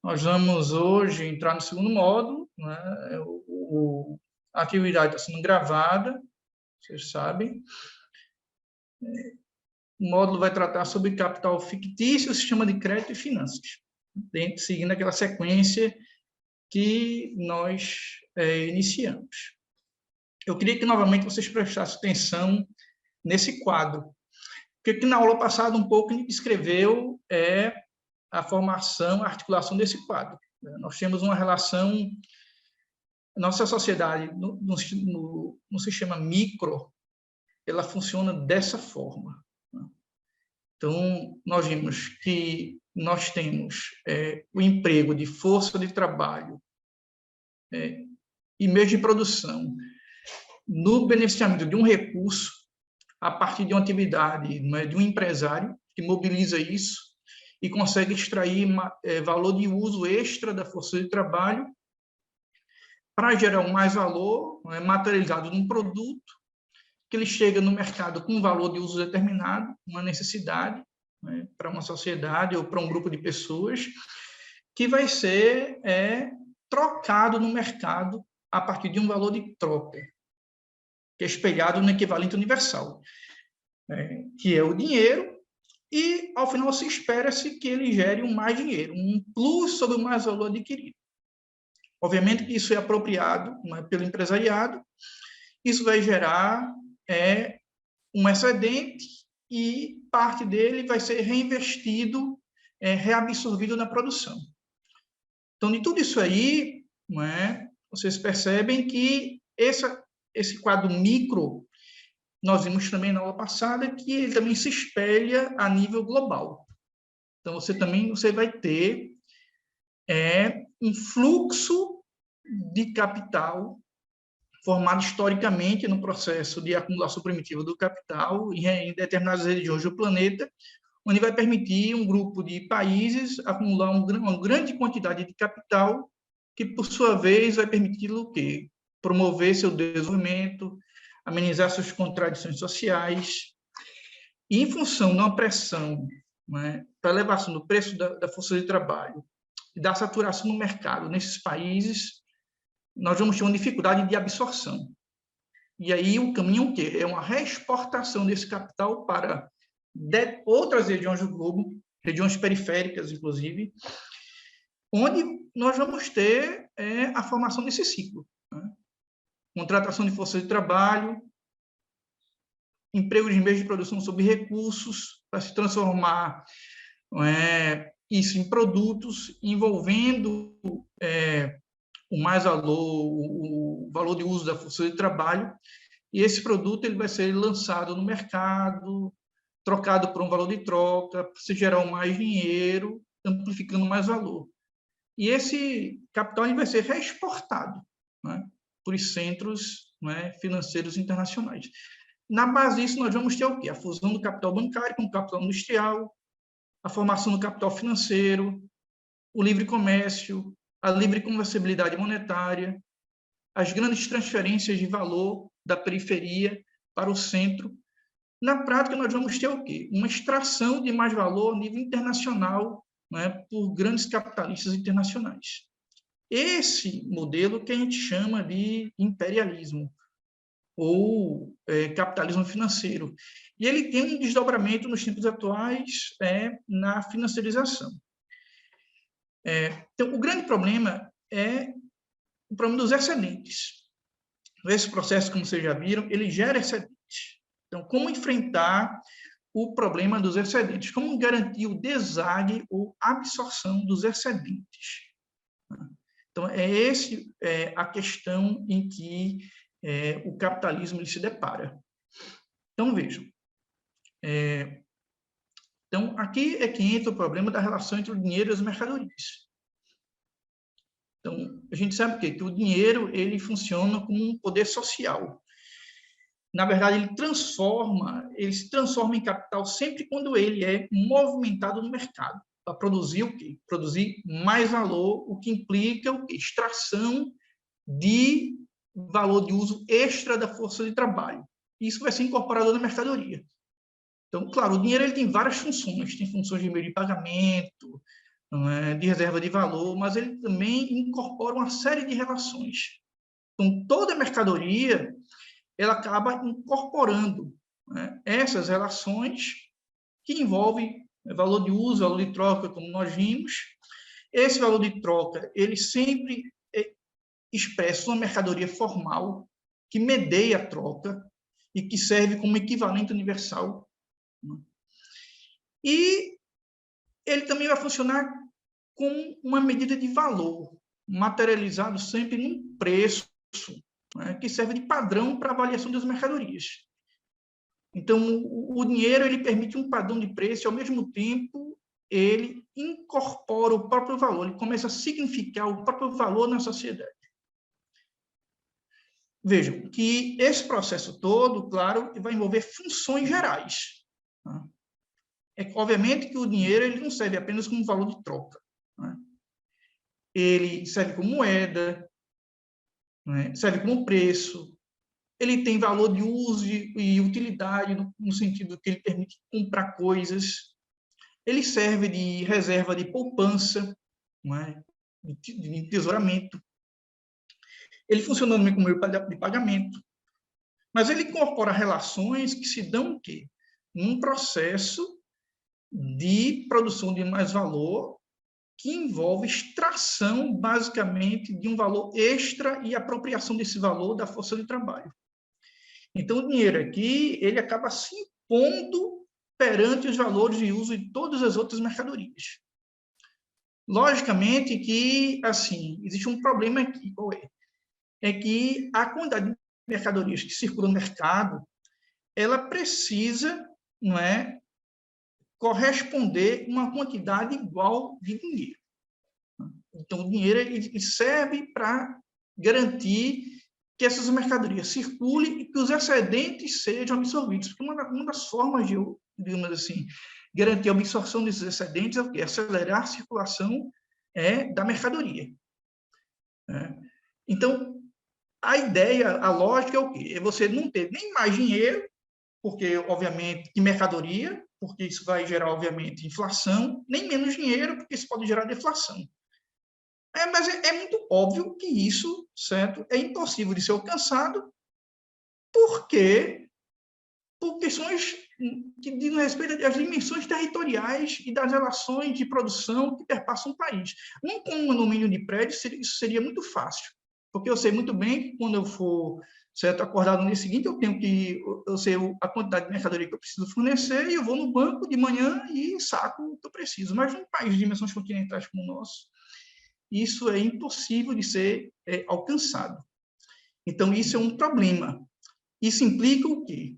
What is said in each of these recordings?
Nós vamos hoje entrar no segundo módulo, né? A atividade está sendo gravada, vocês sabem. O módulo vai tratar sobre capital fictício, sistema de crédito e finanças, seguindo aquela sequência que nós iniciamos. Eu queria que, novamente, vocês prestassem atenção nesse quadro, porque aqui na aula passada um pouco a gente descreveu a formação, a articulação desse quadro. Nós temos uma relação, nossa sociedade no sistema micro, ela funciona dessa forma. Então, nós vimos que nós temos o emprego de força de trabalho e meios de produção no beneficiamento de um recurso a partir de uma atividade, de um empresário que mobiliza isso e consegue extrair valor de uso extra da força de trabalho para gerar um mais valor materializado num produto que ele chega no mercado com um valor de uso determinado, uma necessidade para uma sociedade ou para um grupo de pessoas, que vai ser trocado no mercado a partir de um valor de troca, que é espelhado no equivalente universal, que é o dinheiro, e, ao final, se espera-se que ele gere um mais dinheiro, um plus sobre o mais valor adquirido. Obviamente que isso é apropriado pelo empresariado, isso vai gerar um excedente e parte dele vai ser reinvestido, reabsorvido na produção. Então, de tudo isso aí, vocês percebem que esse quadro micro, nós vimos também na aula passada, que ele também se espelha a nível global. Então, você vai ter um fluxo de capital formado historicamente no processo de acumulação primitiva do capital em determinadas regiões do planeta, onde vai permitir um grupo de países acumular uma grande quantidade de capital, que, por sua vez, vai permitir o quê? Promover seu desenvolvimento, amenizar suas contradições sociais. E, em função de uma pressão para a elevação do preço da força de trabalho e da saturação no mercado nesses países, nós vamos ter uma dificuldade de absorção. E aí o caminho é o quê? É uma reexportação desse capital para outras regiões do globo, regiões periféricas, inclusive, onde nós vamos ter a formação desse ciclo. Contratação de força de trabalho, emprego de meios de produção sob recursos, para se transformar isso em produtos, envolvendo o mais valor, o valor de uso da força de trabalho, e esse produto ele vai ser lançado no mercado, trocado por um valor de troca, para se gerar mais dinheiro, amplificando mais valor. E esse capital ele vai ser reexportado por centros financeiros internacionais. Na base disso, nós vamos ter o quê? A fusão do capital bancário com o capital industrial, a formação do capital financeiro, o livre comércio, a livre conversibilidade monetária, as grandes transferências de valor da periferia para o centro. Na prática, nós vamos ter o quê? Uma extração de mais valor a nível internacional por grandes capitalistas internacionais. Esse modelo que a gente chama de imperialismo, ou capitalismo financeiro. E ele tem um desdobramento nos tempos atuais na financiarização. Então, o grande problema é o problema dos excedentes. Esse processo, como vocês já viram, ele gera excedentes. Então, como enfrentar o problema dos excedentes? Como garantir o desague ou absorção dos excedentes? Então, essa a questão em que o capitalismo ele se depara. Então, vejam. Então, aqui é que entra o problema da relação entre o dinheiro e as mercadorias. Então, a gente sabe o quê? Que o dinheiro ele funciona como um poder social. Na verdade, ele se transforma em capital sempre quando ele é movimentado no mercado, para produzir o quê? Produzir mais valor, o que implica o quê? Extração de valor de uso extra da força de trabalho. Isso vai ser incorporado na mercadoria. Então, claro, o dinheiro ele tem várias funções. Tem funções de meio de pagamento, não é, de reserva de valor, mas ele também incorpora uma série de relações. Então, toda mercadoria, ela acaba incorporando, né, essas relações que envolvem valor de uso, valor de troca, como nós vimos. Esse valor de troca, ele sempre expressa uma mercadoria formal que medeia a troca e que serve como equivalente universal. E ele também vai funcionar como uma medida de valor, materializado sempre num preço, né, que serve de padrão para a avaliação das mercadorias. Então, o dinheiro ele permite um padrão de preço e, ao mesmo tempo, ele incorpora o próprio valor, ele começa a significar o próprio valor na sociedade. Vejam que esse processo todo, claro, vai envolver funções gerais. Obviamente que o dinheiro ele não serve apenas como valor de troca. Ele serve como moeda, serve como preço, ele tem valor de uso e utilidade, no sentido que ele permite comprar coisas, ele serve de reserva de poupança, de tesouramento, ele funciona também como meio de pagamento, mas ele incorpora relações que se dão o quê? Num processo de produção de mais valor, que envolve extração, basicamente, de um valor extra e apropriação desse valor da força de trabalho. Então, o dinheiro aqui, ele acaba se impondo perante os valores de uso de todas as outras mercadorias. Logicamente que, assim, existe um problema aqui, qual é? É que a quantidade de mercadorias que circulam no mercado, ela precisa, não é, corresponder uma quantidade igual de dinheiro. Então, o dinheiro ele serve para garantir que essas mercadorias circulem e que os excedentes sejam absorvidos. Porque uma das formas de, digamos assim, garantir a absorção desses excedentes é o quê? Acelerar a circulação da mercadoria. Então, a ideia, a lógica é o quê? É você não ter nem mais dinheiro, porque, obviamente, de mercadoria, porque isso vai gerar, obviamente, inflação, nem menos dinheiro, porque isso pode gerar deflação. Mas é muito óbvio que isso, certo, é impossível de ser alcançado, porque por questões que dizem respeito às dimensões territoriais e das relações de produção que perpassam o país. Um condomínio de prédio, isso seria muito fácil, porque eu sei muito bem que quando eu for, certo, acordado no dia seguinte, eu sei a quantidade de mercadoria que eu preciso fornecer e eu vou no banco de manhã e saco o que eu preciso. Mas num país de dimensões continentais como o nosso, isso é impossível de ser alcançado. Então, isso é um problema. Isso implica o quê?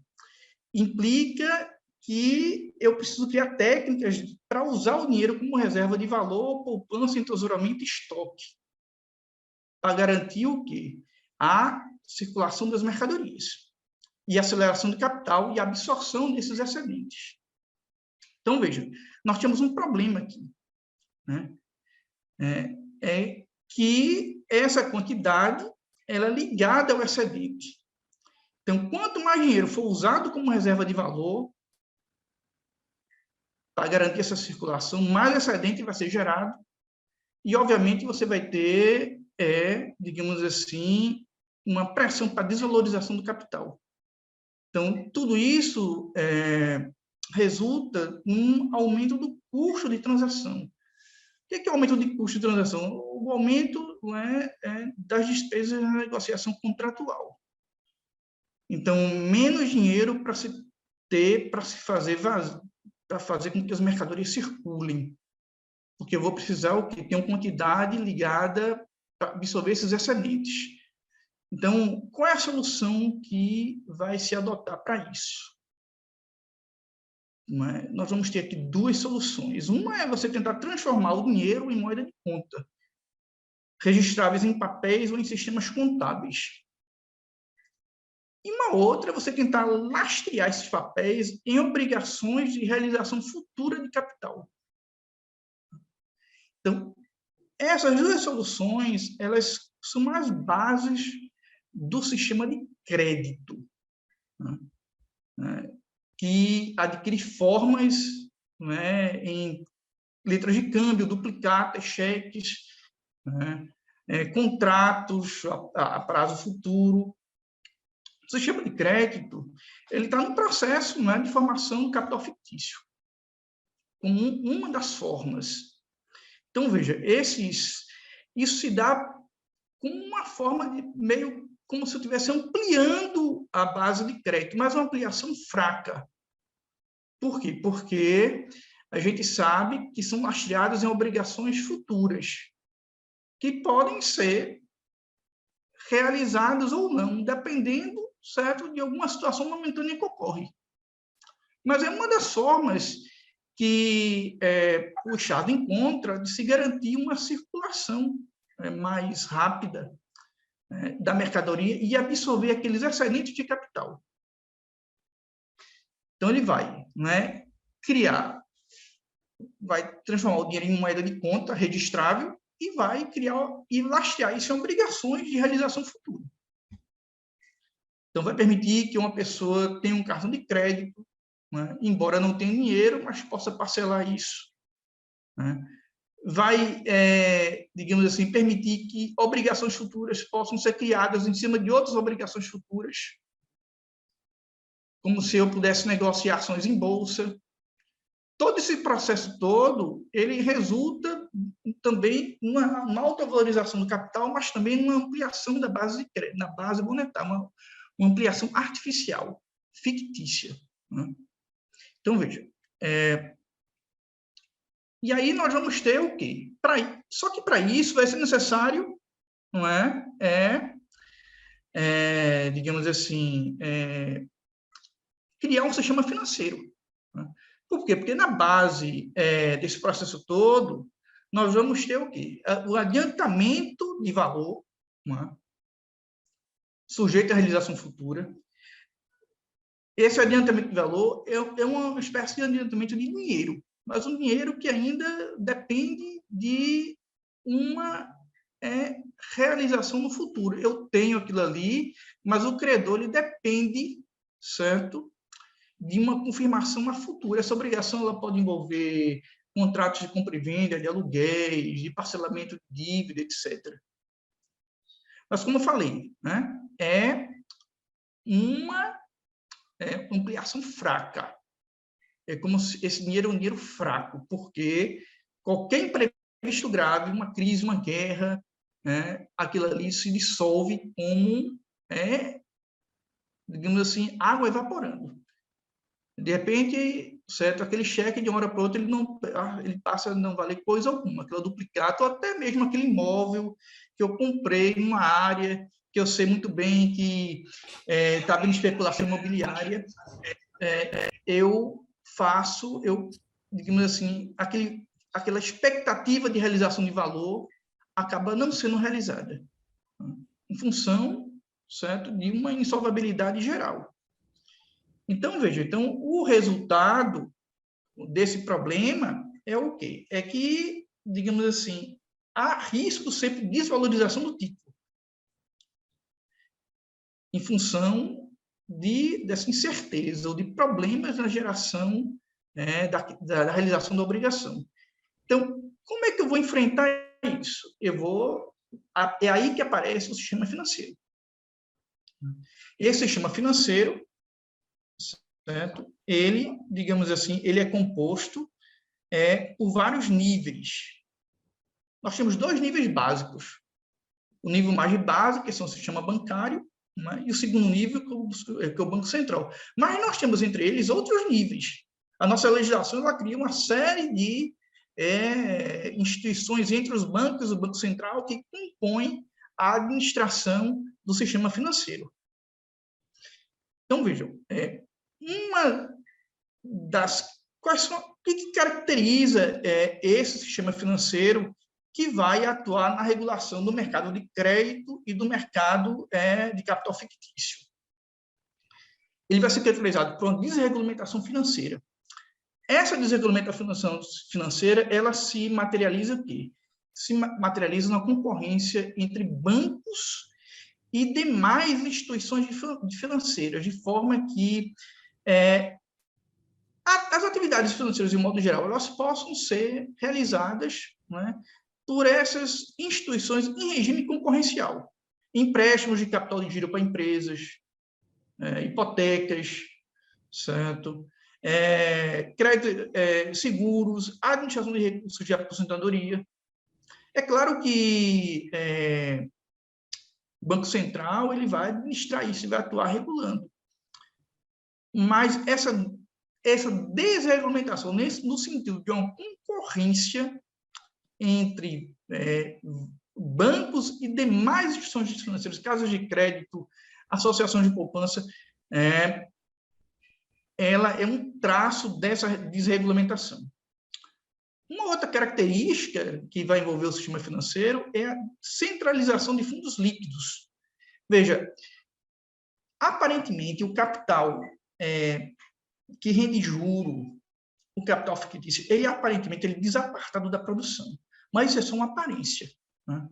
Implica que eu preciso criar técnicas para usar o dinheiro como reserva de valor, poupança, entesouramento e estoque, para garantir o quê? A circulação das mercadorias e aceleração do capital e absorção desses excedentes. Então, veja, nós temos um problema aqui, né? É que essa quantidade ela é ligada ao excedente. Então, quanto mais dinheiro for usado como reserva de valor para garantir essa circulação, mais excedente vai ser gerado e, obviamente, você vai ter, digamos assim, uma pressão para a desvalorização do capital. Então, tudo isso resulta num aumento do custo de transação. O que é o aumento de custo de transação? O aumento das despesas na negociação contratual. Então, menos dinheiro para se ter, para se fazer para fazer com que as mercadorias circulem. Porque eu vou precisar ter uma quantidade ligada para absorver esses excedentes. Então, qual é a solução que vai se adotar para isso? Nós vamos ter aqui duas soluções. Uma é você tentar transformar o dinheiro em moeda de conta, registráveis em papéis ou em sistemas contábeis. E uma outra é você tentar lastrear esses papéis em obrigações de realização futura de capital. Então, essas duas soluções, elas são as bases do sistema de crédito, que adquire formas em letras de câmbio, duplicatas, cheques, né? Contratos a prazo futuro. O sistema de crédito ele está no processo, né, de formação do capital fictício, como uma das formas. Então, veja, isso se dá com uma forma de meio como se eu estivesse ampliando a base de crédito, mas uma ampliação fraca. Por quê? Porque a gente sabe que são lastreadas em obrigações futuras, que podem ser realizadas ou não, dependendo, certo, de alguma situação momentânea que ocorre. Mas é uma das formas que o Estado encontra de se garantir uma circulação mais rápida da mercadoria e absorver aqueles excedentes de capital. Então, ele vai, né, vai transformar o dinheiro em moeda de conta registrável e vai criar e lastrear isso em obrigações de realização futura. Então, vai permitir que uma pessoa tenha um cartão de crédito, né, embora não tenha dinheiro, mas possa parcelar isso, né? Vai, digamos assim, permitir que obrigações futuras possam ser criadas em cima de outras obrigações futuras, como se eu pudesse negociar ações em bolsa. Todo esse processo todo, ele resulta também numa alta valorização do capital, mas também numa ampliação da base de crédito, na base monetária, uma ampliação artificial, fictícia, né? Então, veja, e aí nós vamos ter o quê? Só que para isso vai ser necessário, não digamos assim, criar um sistema financeiro, né? Por quê? Porque na base desse processo todo, nós vamos ter o quê? O adiantamento de valor, né, sujeito à realização futura. Esse adiantamento de valor é uma espécie de adiantamento de dinheiro, mas um dinheiro que ainda depende de uma realização no futuro. Eu tenho aquilo ali, mas o credor ele depende, certo, de uma confirmação a futuro. Essa obrigação ela pode envolver contratos de compra e venda, de aluguéis, de parcelamento de dívida, etc. Mas, como eu falei, né, é uma ampliação fraca. É como se esse dinheiro é um dinheiro fraco, porque qualquer imprevisto grave, uma crise, uma guerra, aquilo ali se dissolve como, digamos assim, água evaporando. De repente, certo, aquele cheque de uma hora para outra ele passa a não valer coisa alguma, aquele duplicado, ou até mesmo aquele imóvel que eu comprei numa área que eu sei muito bem que está vindo especulação imobiliária, digamos assim, aquela expectativa de realização de valor acaba não sendo realizada, em função, certo, de uma insolvabilidade geral. Então, veja, o resultado desse problema é o quê? É que, digamos assim, há risco sempre de desvalorização do título, em função dessa incerteza ou de problemas na geração da realização da obrigação. Então, como é que eu vou enfrentar isso? É aí que aparece o sistema financeiro. Esse sistema financeiro, certo? Ele, digamos assim, ele é composto por vários níveis. Nós temos 2 níveis básicos. O nível mais básico, que é o sistema bancário, né? E o segundo nível, que é o Banco Central. Mas nós temos entre eles outros níveis. A nossa legislação ela cria uma série de instituições entre os bancos e o Banco Central que compõem a administração do sistema financeiro. Então, vejam, uma das o que caracteriza esse sistema financeiro que vai atuar na regulação do mercado de crédito e do mercado de capital fictício. Ele vai ser caracterizado por uma desregulamentação financeira. Essa desregulamentação financeira, ela se materializa o quê? Se materializa na concorrência entre bancos e demais instituições financeiras, de forma que as atividades financeiras, de modo geral, elas possam ser realizadas, né, por essas instituições em regime concorrencial. Empréstimos de capital de giro para empresas, hipotecas, certo? Crédito, seguros, administração de recursos de aposentadoria. É claro que o Banco Central ele vai administrar isso, vai atuar regulando. Mas essa desregulamentação, no sentido de uma concorrência entre bancos e demais instituições financeiras, casas de crédito, associações de poupança, ela é um traço dessa desregulamentação. Uma outra característica que vai envolver o sistema financeiro é a centralização de fundos líquidos. Veja, aparentemente, o capital que rende juro, o capital fictício, ele aparentemente é desapartado da produção, mas isso é só uma aparência, né?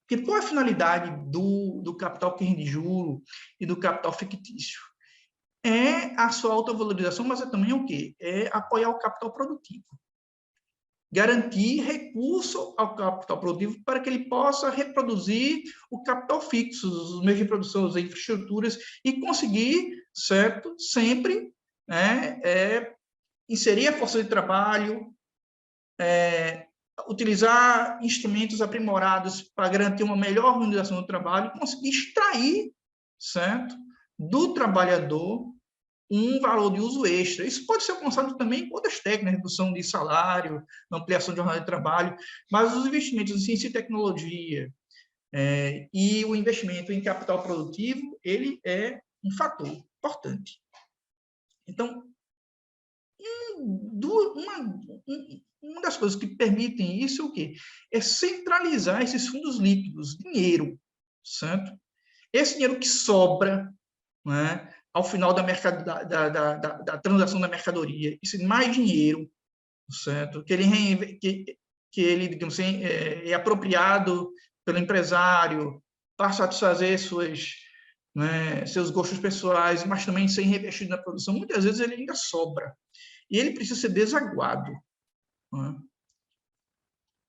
Porque qual é a finalidade do capital que rende juro e do capital fictício? É a sua autovalorização, mas é também o quê? É apoiar o capital produtivo. Garantir recurso ao capital produtivo para que ele possa reproduzir o capital fixo, os meios de produção, as infraestruturas, e conseguir, certo, sempre inserir a força de trabalho, utilizar instrumentos aprimorados para garantir uma melhor organização do trabalho e conseguir extrair, certo, do trabalhador um valor de uso extra. Isso pode ser alcançado também com outras técnicas, redução de salário, ampliação de jornada de trabalho, mas os investimentos em ciência e tecnologia e o investimento em capital produtivo, ele é um fator importante. Então, uma das coisas que permitem isso é o quê? É centralizar esses fundos líquidos, dinheiro, certo? Esse dinheiro que sobra, né, ao final da transação da mercadoria, esse mais dinheiro, certo? Que ele digamos assim, é apropriado pelo empresário para satisfazer seus gostos pessoais, mas também ser reinvestido na produção. Muitas vezes ele ainda sobra. E ele precisa ser desaguado, né?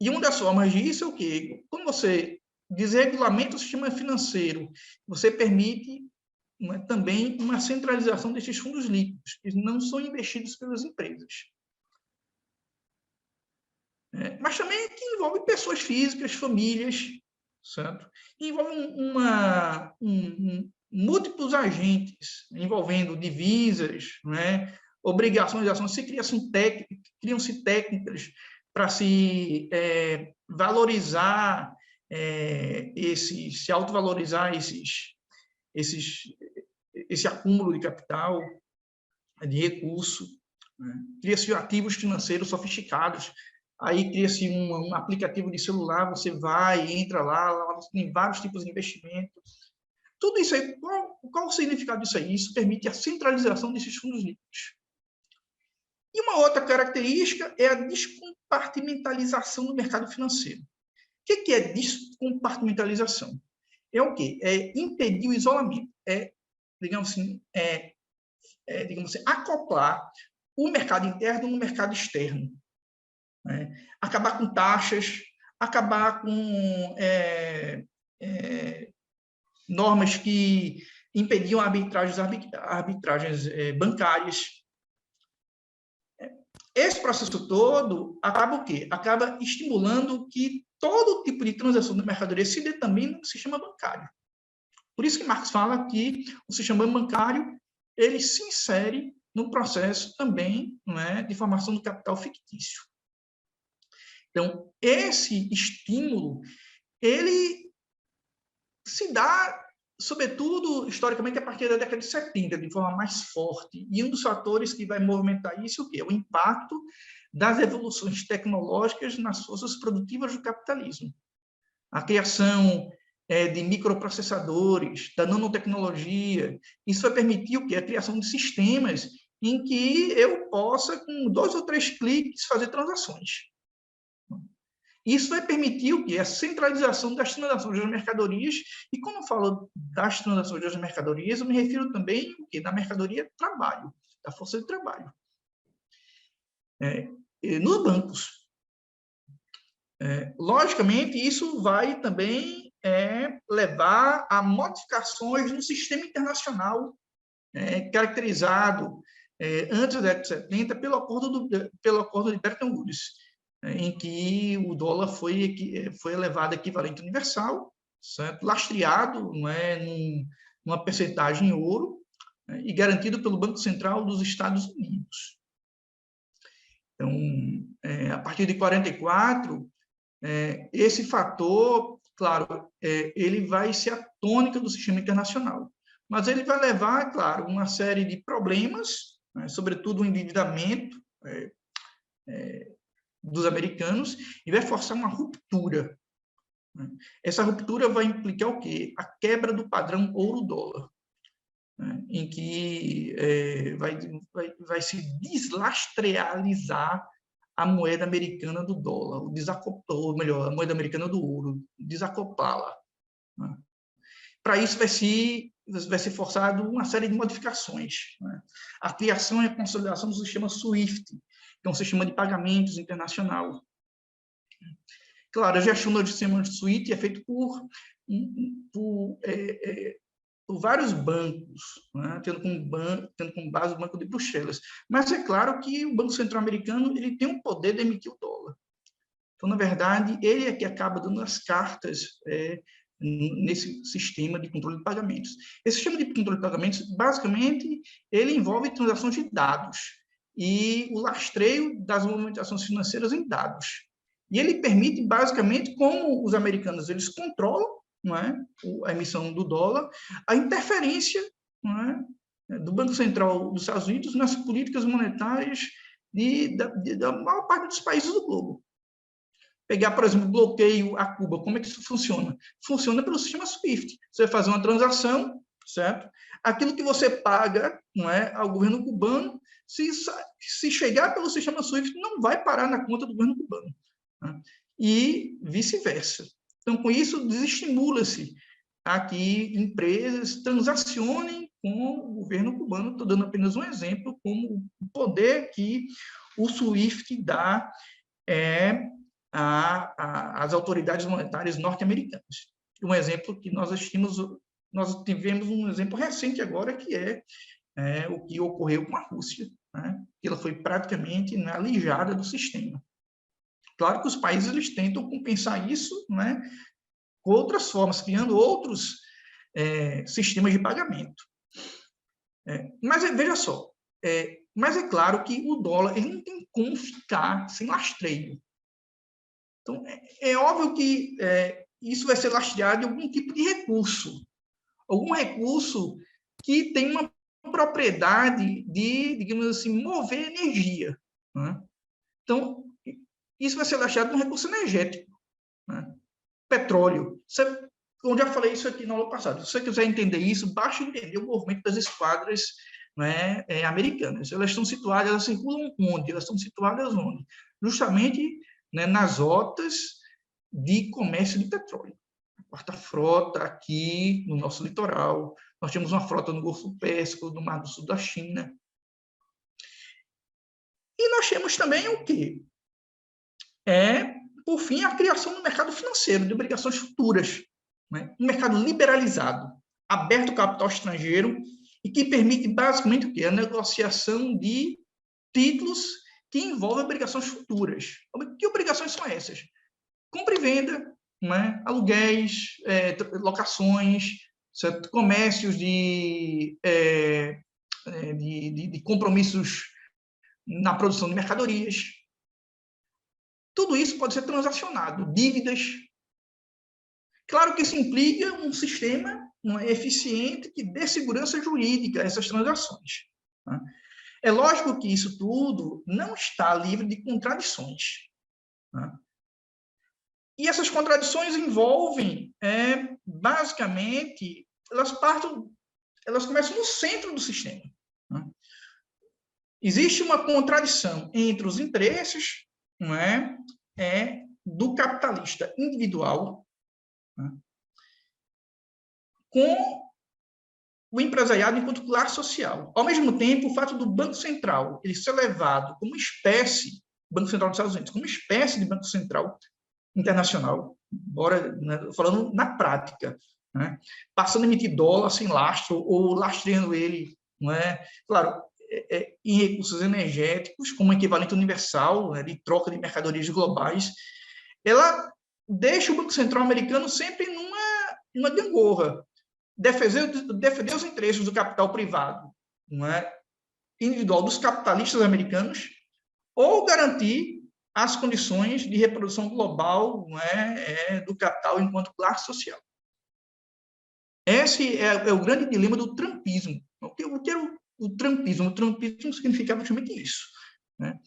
E uma das formas disso é o quê? Quando você desregulamenta o sistema financeiro, você permite também uma centralização desses fundos líquidos, que não são investidos pelas empresas. Mas também que envolve pessoas físicas, famílias, certo? E envolve múltiplos agentes, envolvendo divisas, obrigações de ações, criam-se técnicas para se valorizar, se autovalorizar esse acúmulo de capital, de recurso, cria-se ativos financeiros sofisticados, aí cria-se um aplicativo de celular, você vai, entra lá tem vários tipos de investimento. Tudo isso aí, qual o significado disso aí? Isso permite a centralização desses fundos líquidos. E uma outra característica é a descompartimentalização do mercado financeiro. O que é descompartimentalização? É o quê? É impedir o isolamento. Digamos assim, acoplar o mercado interno no mercado externo. Acabar com taxas, acabar com normas que impediam arbitragens bancárias. Esse processo todo acaba o quê? Acaba estimulando que todo tipo de transação de mercadoria se dê também no sistema bancário. Por isso que Marx fala que o sistema bancário ele se insere no processo também de formação do capital fictício. Então, esse estímulo, ele se dá, sobretudo, historicamente, a partir da década de 70, de forma mais forte. E um dos fatores que vai movimentar isso é o quê? O impacto das evoluções tecnológicas nas forças produtivas do capitalismo. A criação de microprocessadores, da nanotecnologia, isso vai permitir o quê? A criação de sistemas em que eu possa, com 2 ou 3 cliques, fazer transações. Isso vai permitir o quê? A centralização das transações das mercadorias. E quando eu falo das transações das mercadorias, eu me refiro também o quê? Da mercadoria trabalho, da força de trabalho. nos bancos. Logicamente, isso vai também levar a modificações no sistema internacional, caracterizado antes da década de 70 pelo acordo de Bretton Woods, em que o dólar foi elevado a equivalente universal, certo? Lastreado, numa percentagem em ouro, e garantido pelo Banco Central dos Estados Unidos. Então, a partir de 44, esse fator, claro, ele vai ser a tônica do sistema internacional, mas ele vai levar, claro, uma série de problemas, sobretudo o endividamento dos americanos, e vai forçar uma ruptura. Essa ruptura vai implicar o quê? A quebra do padrão ouro-dólar, em que vai se deslastrealizar a moeda americana do dólar, ou melhor, a moeda americana do ouro, desacoplá-la. Para isso vai ser forçado uma série de modificações. A criação e a consolidação do sistema SWIFT, que é um sistema de pagamentos internacional. Claro, a gestão do sistema SWIFT é feito por vários bancos, tendo como base o Banco de Bruxelas. Mas é claro que o Banco Central Americano ele tem o poder de emitir o dólar. Então, na verdade, ele é que acaba dando as cartas nesse sistema de controle de pagamentos. Esse sistema de controle de pagamentos, basicamente, ele envolve transações de dados e o lastreio das movimentações financeiras em dados. E ele permite, basicamente, como os americanos eles controlam a emissão do dólar, a interferência do Banco Central dos Estados Unidos nas políticas monetárias da maior parte dos países do globo. Pegar, por exemplo, bloqueio a Cuba, como é que isso funciona? Funciona pelo sistema SWIFT. Você vai fazer uma transação, certo? Aquilo que você paga ao governo cubano, se chegar pelo sistema SWIFT, não vai parar na conta do governo cubano. E vice-versa. Então, com isso, desestimula-se a que empresas transacionem com o governo cubano. Estou dando apenas um exemplo, como o poder que o SWIFT dá às autoridades monetárias norte-americanas. Um exemplo que nós tivemos um exemplo recente agora, que é o que ocorreu com a Rússia, que ela foi praticamente alijada do sistema. Claro que os países eles tentam compensar isso com outras formas, criando outros sistemas de pagamento. Mas veja só, mas é claro que o dólar ele não tem como ficar sem lastreio. Então, é óbvio que isso vai ser lastreado em algum tipo de recurso. Algum recurso que tem uma propriedade de, digamos assim, mover energia. Então, isso vai ser lastreado num recurso energético. Petróleo. Eu já falei isso aqui no ano passado. Se você quiser entender isso, basta entender o movimento das esquadras americanas. Elas estão situadas, elas circulam onde? Elas estão situadas onde? Justamente nas rotas de comércio de petróleo. A quarta frota aqui no nosso litoral, nós temos uma frota no Golfo Pérsico, no Mar do Sul da China. E nós temos também o quê? Por fim, a criação do mercado financeiro, de obrigações futuras. Um mercado liberalizado, aberto ao capital estrangeiro e que permite basicamente o quê? A negociação de títulos que envolvem obrigações futuras. Que obrigações são essas? Compra e venda, aluguéis, locações, certo? Comércios de compromissos na produção de mercadorias. Tudo isso pode ser transacionado, dívidas. Claro que isso implica um sistema eficiente que dê segurança jurídica a essas transações. É lógico que isso tudo não está livre de contradições. E essas contradições envolvem, basicamente, elas começam no centro do sistema. Existe uma contradição entre os interesses do capitalista individual com o empresariado enquanto classe social. Ao mesmo tempo, o fato do Banco Central ele ser levado como espécie, Banco Central dos Estados Unidos, como espécie de Banco Central internacional, embora, né, falando na prática, né, passando a emitir dólar sem lastro ou lastreando ele, não é? Claro, em recursos energéticos, como equivalente universal, né, de troca de mercadorias globais, ela deixa o Banco Central americano sempre numa gangorra, defender os interesses do capital privado, não é? Individual dos capitalistas americanos, ou garantir as condições de reprodução global, não é, do capital enquanto classe social. Esse é o grande dilema do trumpismo. O que era o trumpismo? O trumpismo significava justamente isso, né?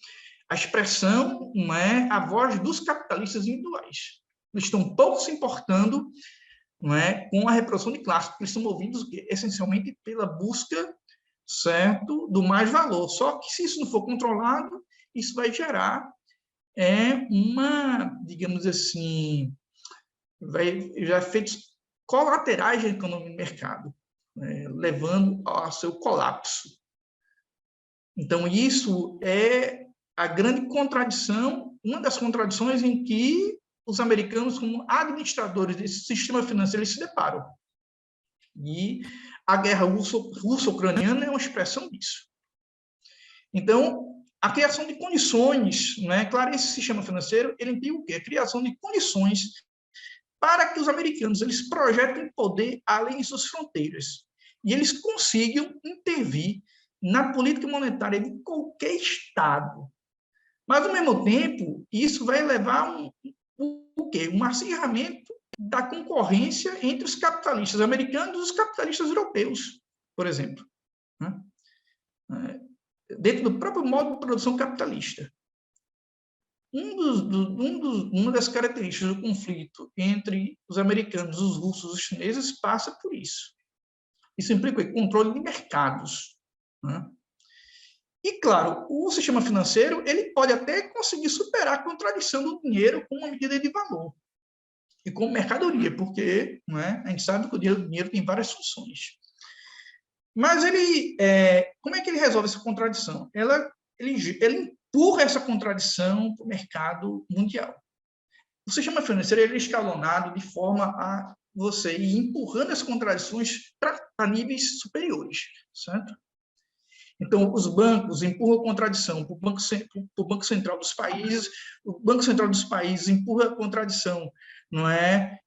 A expressão, não é, a voz dos capitalistas individuais. Eles estão pouco se importando, não é, com a reprodução de classe, porque eles estão movidos essencialmente pela busca, certo, do mais valor. Só que se isso não for controlado, isso vai gerar digamos assim, já efeitos colaterais da economia de mercado, né, levando ao seu colapso. Então, isso é a grande contradição, uma das contradições em que os americanos, como administradores desse sistema financeiro, eles se deparam. E a guerra russo-ucraniana é uma expressão disso. Então, a criação de condições, né? Claro, esse sistema financeiro, ele implica o quê? A criação de condições para que os americanos eles projetem poder além de suas fronteiras e eles consigam intervir na política monetária de qualquer Estado. Mas, ao mesmo tempo, isso vai levar o quê? Um acirramento da concorrência entre os capitalistas americanos e os capitalistas europeus, por exemplo, né? Dentro do próprio modo de produção capitalista. Uma das características do conflito entre os americanos, os russos e os chineses passa por isso. Isso implica o controle de mercados, né? E, claro, o sistema financeiro ele pode até conseguir superar a contradição do dinheiro com uma medida de valor e com mercadoria, porque, não é, a gente sabe que o dinheiro tem várias funções. Mas como é que ele resolve essa contradição? Ele empurra essa contradição para o mercado mundial. O sistema financeiro ele é escalonado de forma a você ir empurrando as contradições para níveis superiores, certo? Então, os bancos empurram a contradição para o Banco Central dos países, o Banco Central dos países empurra a contradição, não é,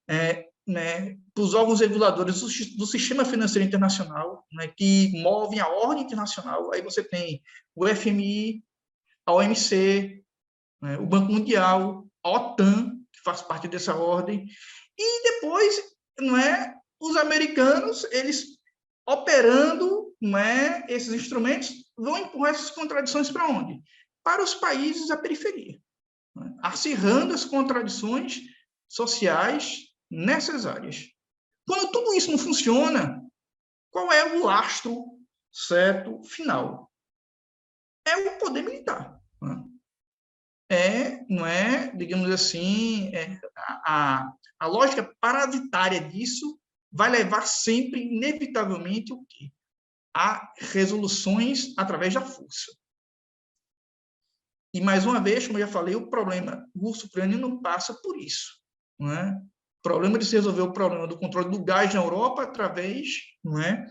né, para os órgãos reguladores do sistema financeiro internacional, né, que movem a ordem internacional. Aí você tem o FMI, a OMC, né, o Banco Mundial, a OTAN, que faz parte dessa ordem, e depois, não é, os americanos, eles operando, não é, esses instrumentos, vão empurrar essas contradições para onde? Para os países da periferia, né, acirrando as contradições sociais nessas áreas. Quando tudo isso não funciona, qual é o lastro certo final? É o poder militar, né? Não é, digamos assim, a lógica parasitária disso vai levar sempre, inevitavelmente, o quê? A resoluções através da força. E, mais uma vez, como eu já falei, o problema russo-ucraniano não passa por isso, não é? O problema de se resolver o problema do controle do gás na Europa através, não é,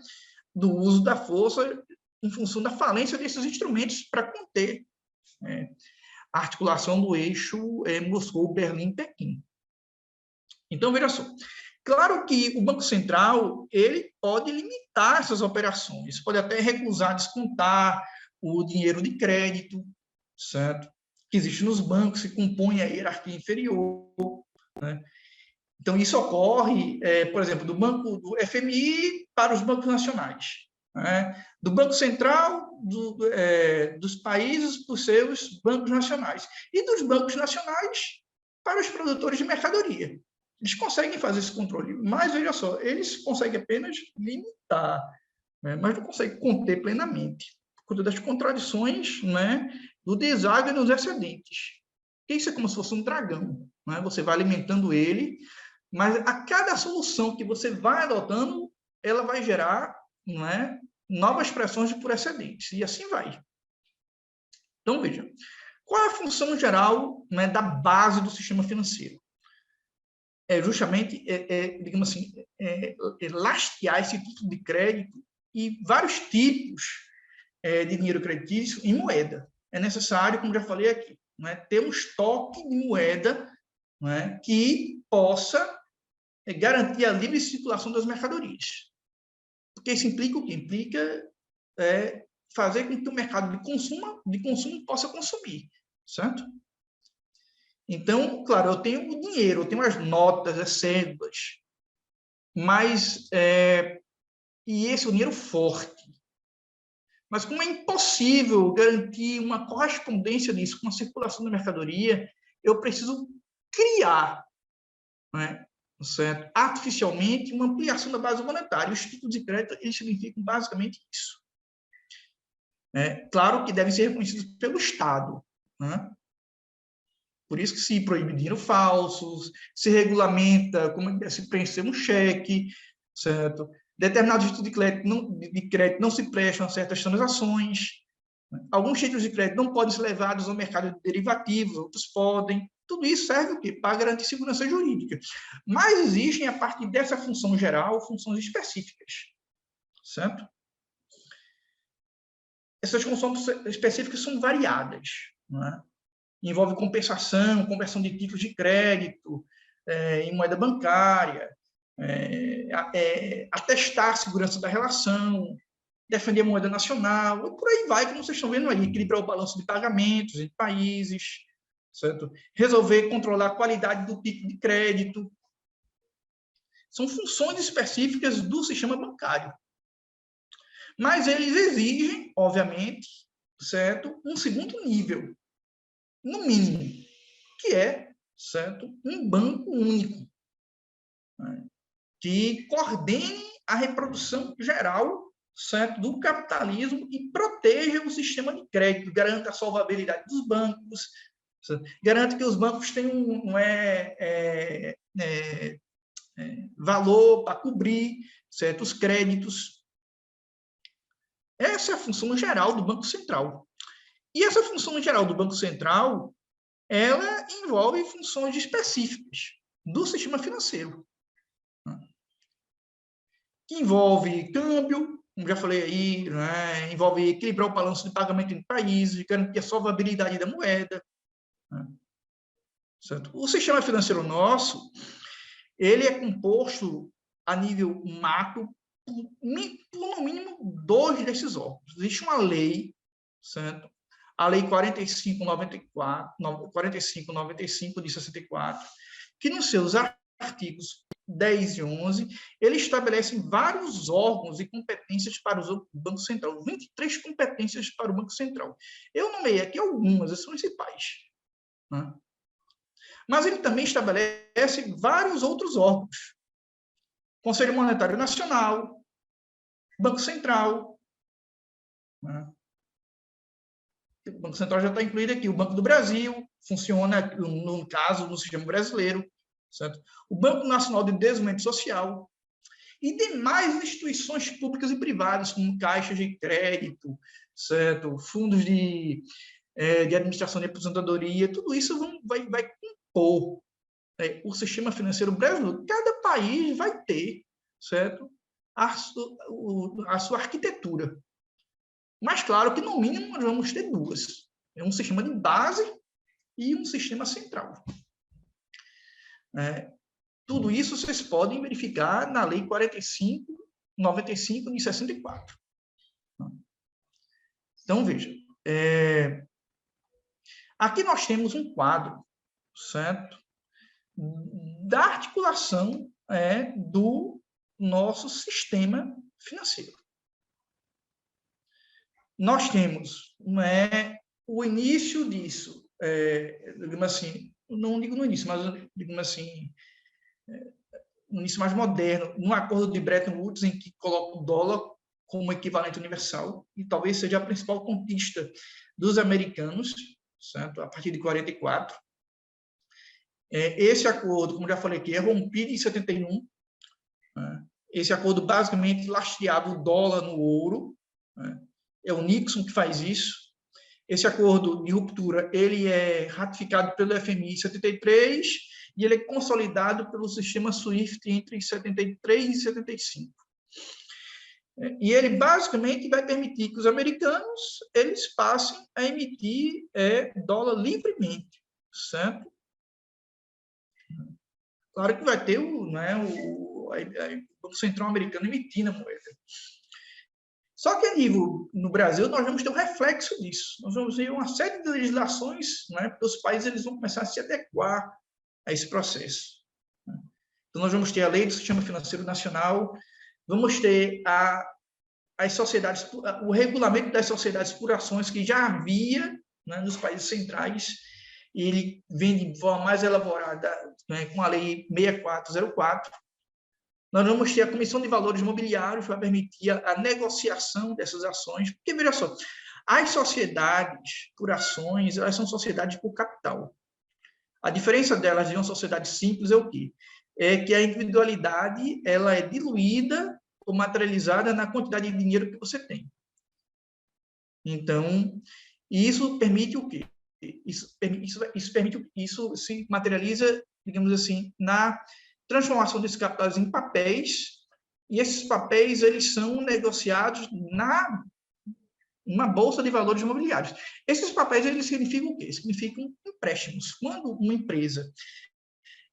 do uso da força em função da falência desses instrumentos para conter a articulação do eixo Moscou, Berlim, Pequim. Então, veja só. Claro que o Banco Central ele pode limitar essas operações, pode até recusar descontar o dinheiro de crédito, certo? Que existe nos bancos, que compõe a hierarquia inferior, né? Então, isso ocorre, por exemplo, do FMI para os bancos nacionais, né? Do Banco Central dos países para os seus bancos nacionais, e dos bancos nacionais para os produtores de mercadoria. Eles conseguem fazer esse controle, mas, veja só, eles conseguem apenas limitar, né? Mas não conseguem conter plenamente, por conta das contradições, né, do deságio e dos excedentes. Isso é como se fosse um dragão, né? Você vai alimentando ele, mas a cada solução que você vai adotando, ela vai gerar não é, novas pressões por excedentes, e assim vai. Então, veja, qual é a função geral, né, da base do sistema financeiro? É justamente, digamos assim, lastrear esse tipo de crédito e vários tipos de dinheiro creditício em moeda. É necessário, como já falei aqui, né, ter um estoque de moeda, né, que possa garantir a livre circulação das mercadorias. Porque isso implica o quê? Implica fazer com que o mercado de consumo possa consumir, certo? Então, claro, eu tenho o dinheiro, eu tenho as notas, as cédulas, mas e esse é o dinheiro forte. Mas como é impossível garantir uma correspondência disso com a circulação da mercadoria, eu preciso criar, né, certo? Artificialmente, uma ampliação da base monetária. Os títulos de crédito, eles significam basicamente isso. Claro que devem ser reconhecidos pelo Estado, né? Por isso que se proíbe dinheiro falso, se regulamenta como é que se preencher um cheque, certo? Determinados títulos de crédito não se prestam a certas transações. Alguns títulos de crédito não podem ser levados ao mercado de derivativos, outros podem. Tudo isso serve o quê? Para garantir segurança jurídica. Mas existem, a partir dessa função geral, funções específicas, certo? Essas funções específicas são variadas, não é? Envolve compensação, conversão de títulos de crédito em moeda bancária, atestar a segurança da relação, defender a moeda nacional, e por aí vai, como vocês estão vendo aí, equilibrar o balanço de pagamentos entre países, certo? Resolver controlar a qualidade do tipo de crédito. São funções específicas do sistema bancário. Mas eles exigem, obviamente, certo, um segundo nível, no mínimo, que é, certo, um banco único, né, que coordene a reprodução geral, certo, do capitalismo e proteja o sistema de crédito, garanta a solvabilidade dos bancos, certo? Garante que os bancos tenham valor para cobrir certos créditos. Essa é a função geral do Banco Central. E essa função geral do Banco Central, ela envolve funções específicas do sistema financeiro, que envolve câmbio, como já falei aí, né? Envolve equilibrar o balanço de pagamento entre países, garantir a solvabilidade da moeda, né? Certo? O sistema financeiro nosso, ele é composto a nível macro por no mínimo 2 desses órgãos. Existe uma lei, certo? A Lei 4595 de 64, que nos seus artigos 10 e 11, ele estabelece vários órgãos e competências para o Banco Central, 23 competências para o Banco Central. Eu nomeei aqui algumas, as principais, né? Mas ele também estabelece vários outros órgãos. Conselho Monetário Nacional, Banco Central, né? O Banco Central já está incluído aqui. O Banco do Brasil funciona, no caso, no sistema brasileiro, certo? O Banco Nacional de Desenvolvimento Social e demais instituições públicas e privadas, como caixas de crédito, certo? Fundos de administração de aposentadoria, tudo isso vai compor o sistema financeiro brasileiro. Cada país vai ter, certo, a sua arquitetura. Mas, claro que, no mínimo, nós vamos ter duas. Um sistema de base e um sistema central. Tudo isso vocês podem verificar na Lei 4595 de 64. Então, veja. Aqui nós temos um quadro, certo, da articulação do nosso sistema financeiro. Nós temos o início disso, digamos assim, não digo no início, mas digamos assim, no início mais moderno, no acordo de Bretton Woods, em que coloca o dólar como equivalente universal, e talvez seja a principal conquista dos americanos, certo? A partir de 44. Esse acordo, como já falei aqui, é rompido em 71, né? Esse acordo basicamente lastreava o dólar no ouro, né? É o Nixon que faz isso. Esse acordo de ruptura ele é ratificado pelo FMI em 73 e ele é consolidado pelo sistema SWIFT entre 73 e 75. E ele basicamente vai permitir que os americanos eles passem a emitir dólar livremente, certo? Claro que vai ter o Banco Central americano emitindo a moeda. Só que a nível no Brasil nós vamos ter um reflexo disso. Nós vamos ter uma série de legislações, porque os países eles vão começar a se adequar a esse processo. Então nós vamos ter a lei do sistema financeiro nacional, vamos ter as sociedades, o regulamento das sociedades por ações que já havia nos países centrais, e ele vem de forma mais elaborada com a lei 6404. Nós vamos ter a Comissão de Valores Imobiliários para permitir a negociação dessas ações, porque, veja só, as sociedades por ações, elas são sociedades por capital. A diferença delas de uma sociedade simples é o quê? É que a individualidade ela é diluída ou materializada na quantidade de dinheiro que você tem. Então, isso permite o quê? Isso se materializa, digamos assim, na transformação desses capitais em papéis, e esses papéis eles são negociados numa bolsa de valores imobiliários. Esses papéis eles significam o quê? Significam empréstimos. Quando uma empresa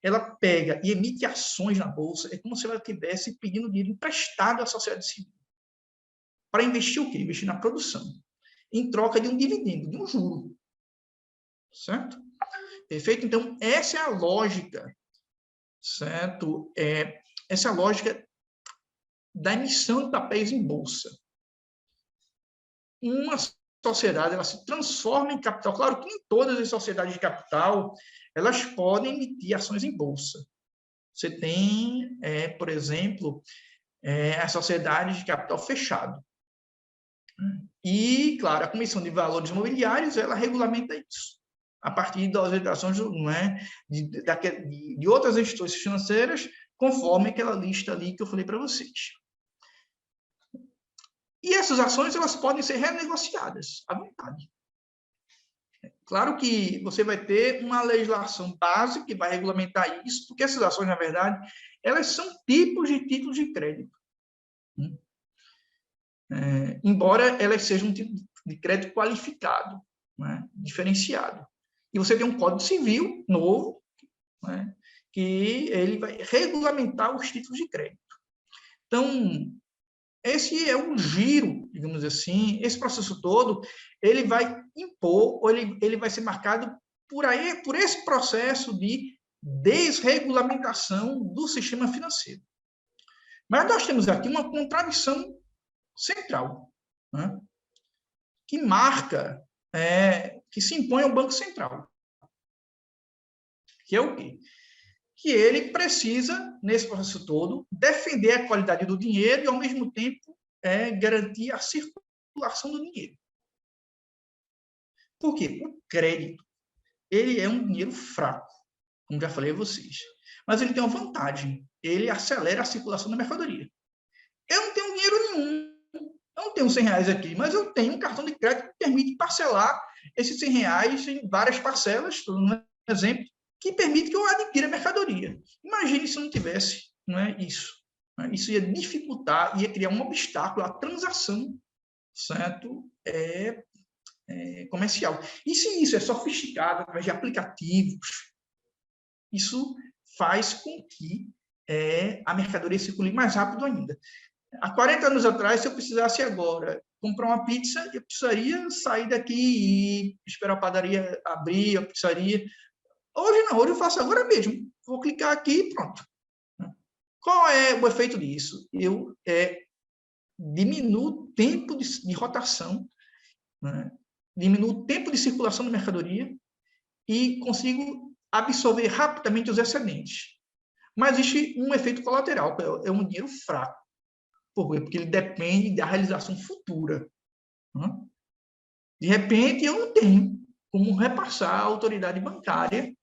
ela pega e emite ações na bolsa, é como se ela estivesse pedindo dinheiro emprestado à sociedade civil. Para investir o quê? Investir na produção, em troca de um dividendo, de um juro. Certo? Perfeito? Então, essa é a lógica, certo? Essa é a lógica da emissão de papéis em bolsa. Uma sociedade ela se transforma em capital. Claro que nem todas as sociedades de capital elas podem emitir ações em bolsa. Você tem, por exemplo, as sociedades de capital fechado. E, claro, a Comissão de Valores Imobiliários ela regulamenta isso a partir das legislações de outras instituições financeiras, conforme aquela lista ali que eu falei para vocês. E essas ações elas podem ser renegociadas à vontade. Claro que você vai ter uma legislação básica que vai regulamentar isso, porque essas ações, na verdade, elas são tipos de títulos de crédito. Embora elas sejam um tipo de crédito qualificado, diferenciado. E você tem um Código Civil novo, que ele vai regulamentar os títulos de crédito. Então, esse é um giro, digamos assim, esse processo todo, ele vai impor, ou ele vai ser marcado por esse processo de desregulamentação do sistema financeiro. Mas nós temos aqui uma contradição central, que marca, que se impõe ao Banco Central, que é o quê? Que ele precisa, nesse processo todo, defender a qualidade do dinheiro e, ao mesmo tempo, garantir a circulação do dinheiro. Por quê? O crédito, ele é um dinheiro fraco, como já falei a vocês. Mas ele tem uma vantagem, ele acelera a circulação da mercadoria. Eu não tenho dinheiro nenhum, eu não tenho R$100 aqui, mas eu tenho um cartão de crédito que permite parcelar esses R$100 em várias parcelas, estou dando um exemplo, que permite que eu adquira mercadoria. Imagine se não tivesse isso. Isso ia dificultar, ia criar um obstáculo à transação, certo? Comercial. E se isso é sofisticado, através de aplicativos, isso faz com que a mercadoria circule mais rápido ainda. Há 40 anos atrás, se eu precisasse agora comprar uma pizza, eu precisaria sair daqui e esperar a padaria abrir, a pizzaria. Hoje não, hoje eu faço agora mesmo. Vou clicar aqui e pronto. Qual é o efeito disso? Eu diminuo o tempo de rotação, diminuo o tempo de circulação da mercadoria e consigo absorver rapidamente os excedentes. Mas existe um efeito colateral, é um dinheiro fraco. Por quê? Porque ele depende da realização futura. De repente, eu não tenho como repassar à autoridade bancária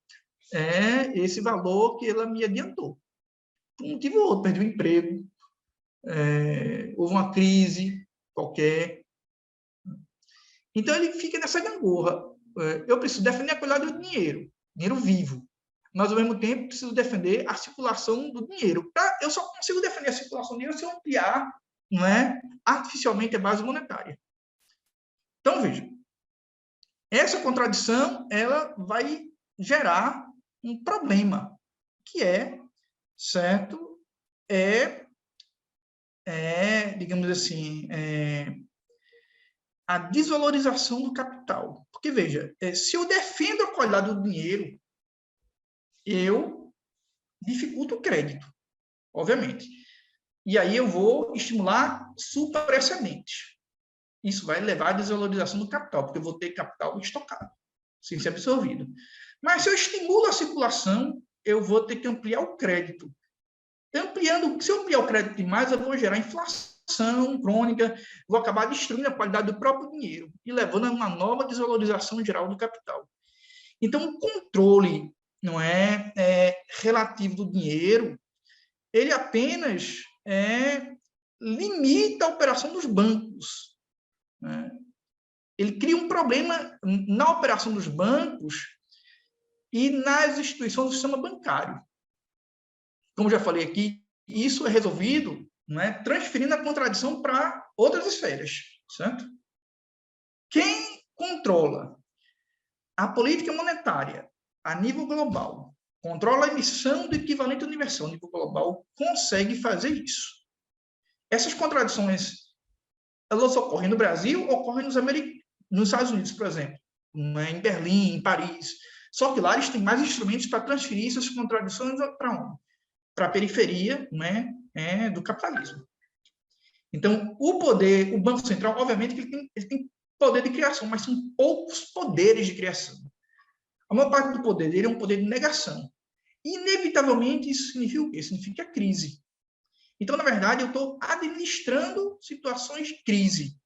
esse valor que ela me adiantou. Por um motivo ou outro, perdi o emprego, houve uma crise qualquer. Então, ele fica nessa gangorra. Eu preciso defender a qualidade do dinheiro vivo, mas, ao mesmo tempo, preciso defender a circulação do dinheiro. Eu só consigo defender a circulação do dinheiro se eu ampliar, não é, artificialmente a base monetária. Então, veja, essa contradição ela vai gerar um problema, que é, certo, digamos assim, a desvalorização do capital. Porque, veja, se eu defendo a qualidade do dinheiro, eu dificulto o crédito, obviamente. E aí eu vou estimular superexcedentes. Isso vai levar à desvalorização do capital, porque eu vou ter capital estocado, sem ser absorvido. Mas se eu estimulo a circulação, eu vou ter que ampliar o crédito. Se eu ampliar o crédito demais, eu vou gerar inflação crônica, vou acabar destruindo a qualidade do próprio dinheiro e levando a uma nova desvalorização geral do capital. Então, o controle não relativo do dinheiro, ele apenas limita a operação dos bancos. Né? Ele cria um problema na operação dos bancos e nas instituições do sistema bancário. Como já falei aqui, isso é resolvido transferindo a contradição para outras esferas, certo? Quem controla a política monetária a nível global, controla a emissão do equivalente universal a nível global, consegue fazer isso. Essas contradições, elas ocorrem no Brasil, ocorrem nos Estados Unidos, por exemplo, em Berlim, em Paris. Só que lá eles têm mais instrumentos para transferir essas contradições para onde? Para a periferia do capitalismo. Então, o Banco Central, obviamente, ele tem poder de criação, mas são poucos poderes de criação. A maior parte do poder dele é um poder de negação. E, inevitavelmente, isso significa o quê? Significa crise. Então, na verdade, eu estou administrando situações de crise,